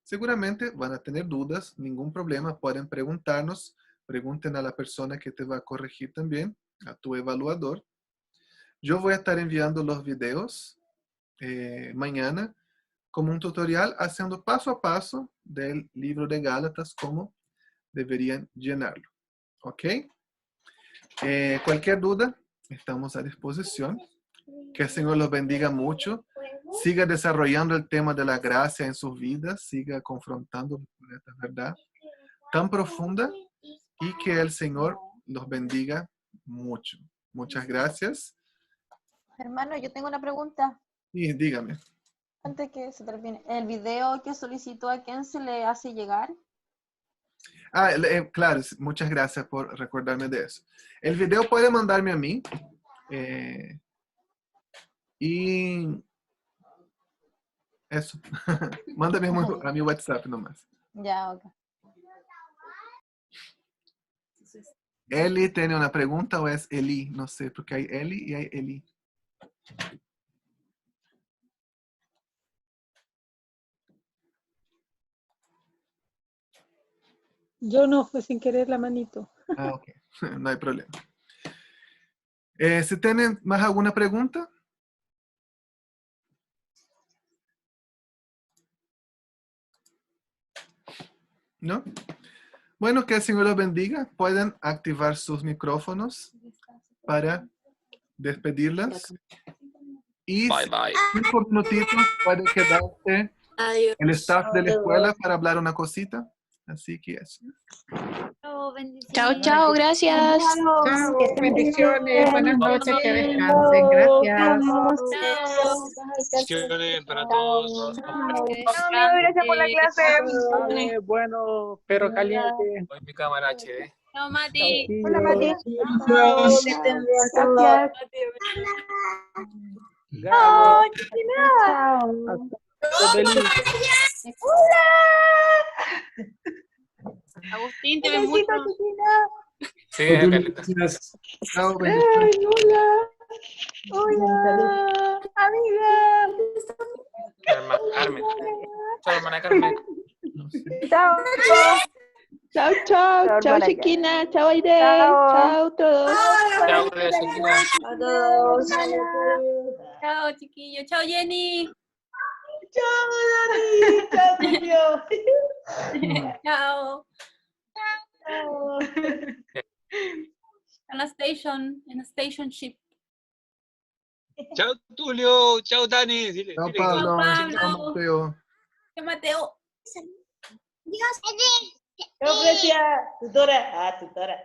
Seguramente van a tener dudas, ningún problema, pueden preguntarnos. Pregunten a la persona que te va a corregir también, a tu evaluador. Yo voy a estar enviando los videos mañana como un tutorial haciendo paso a paso del libro de Gálatas, cómo deberían llenarlo. ¿Ok? Cualquier duda, estamos a disposición. Que el Señor los bendiga mucho. Siga desarrollando el tema de la gracia en sus vidas. Siga confrontando esta verdad tan profunda. Y que el Señor los bendiga mucho. Muchas gracias. Hermano, yo tengo una pregunta. Y dígame. Antes que se termine, ¿el video que solicitó a quién se le hace llegar? Claro, muchas gracias por recordarme de eso. El video puede mandarme a mí. Y eso. Mándame a mi WhatsApp nomás. Ya, ok. Eli tiene una pregunta o es Eli, no sé, porque hay Eli y hay Eli. Yo no, fue sin querer la manito. Ok, no hay problema. ¿Se tienen más alguna pregunta? ¿No? Bueno, que el Señor los bendiga. Pueden activar sus micrófonos para despedirlas. Y Bye, bye. 5 minutitos puede quedarse el staff de la escuela para hablar una cosita. Así que eso. Chao, chao, gracias. Chao, bendiciones, buenas noches, que descansen, gracias. Bendiciones para todos. Gracias por la clase. Bueno, pero caliente. Voy mi cámara HD. Chao, Mati. Hola, Mati. Agustín, te ves mucho. Sí, Chao, Hola, amiga. Carmen. Chao, hermana Carmen. Chao. Chao, Chiquina. Chao, Aide. Chao, todos. Chao, Chiquina. Chao, chiquillo. Chao, Jenny. Chao, Dani. Chao, Tulio. Chao. Chao. En la station ship. Chao, Tulio. Chao, Dani. Dile, Chao, dile Pablo. Pablo. Chao, Mateo. Chao, Mateo. Chao, Grecia. Tutora. Tutora.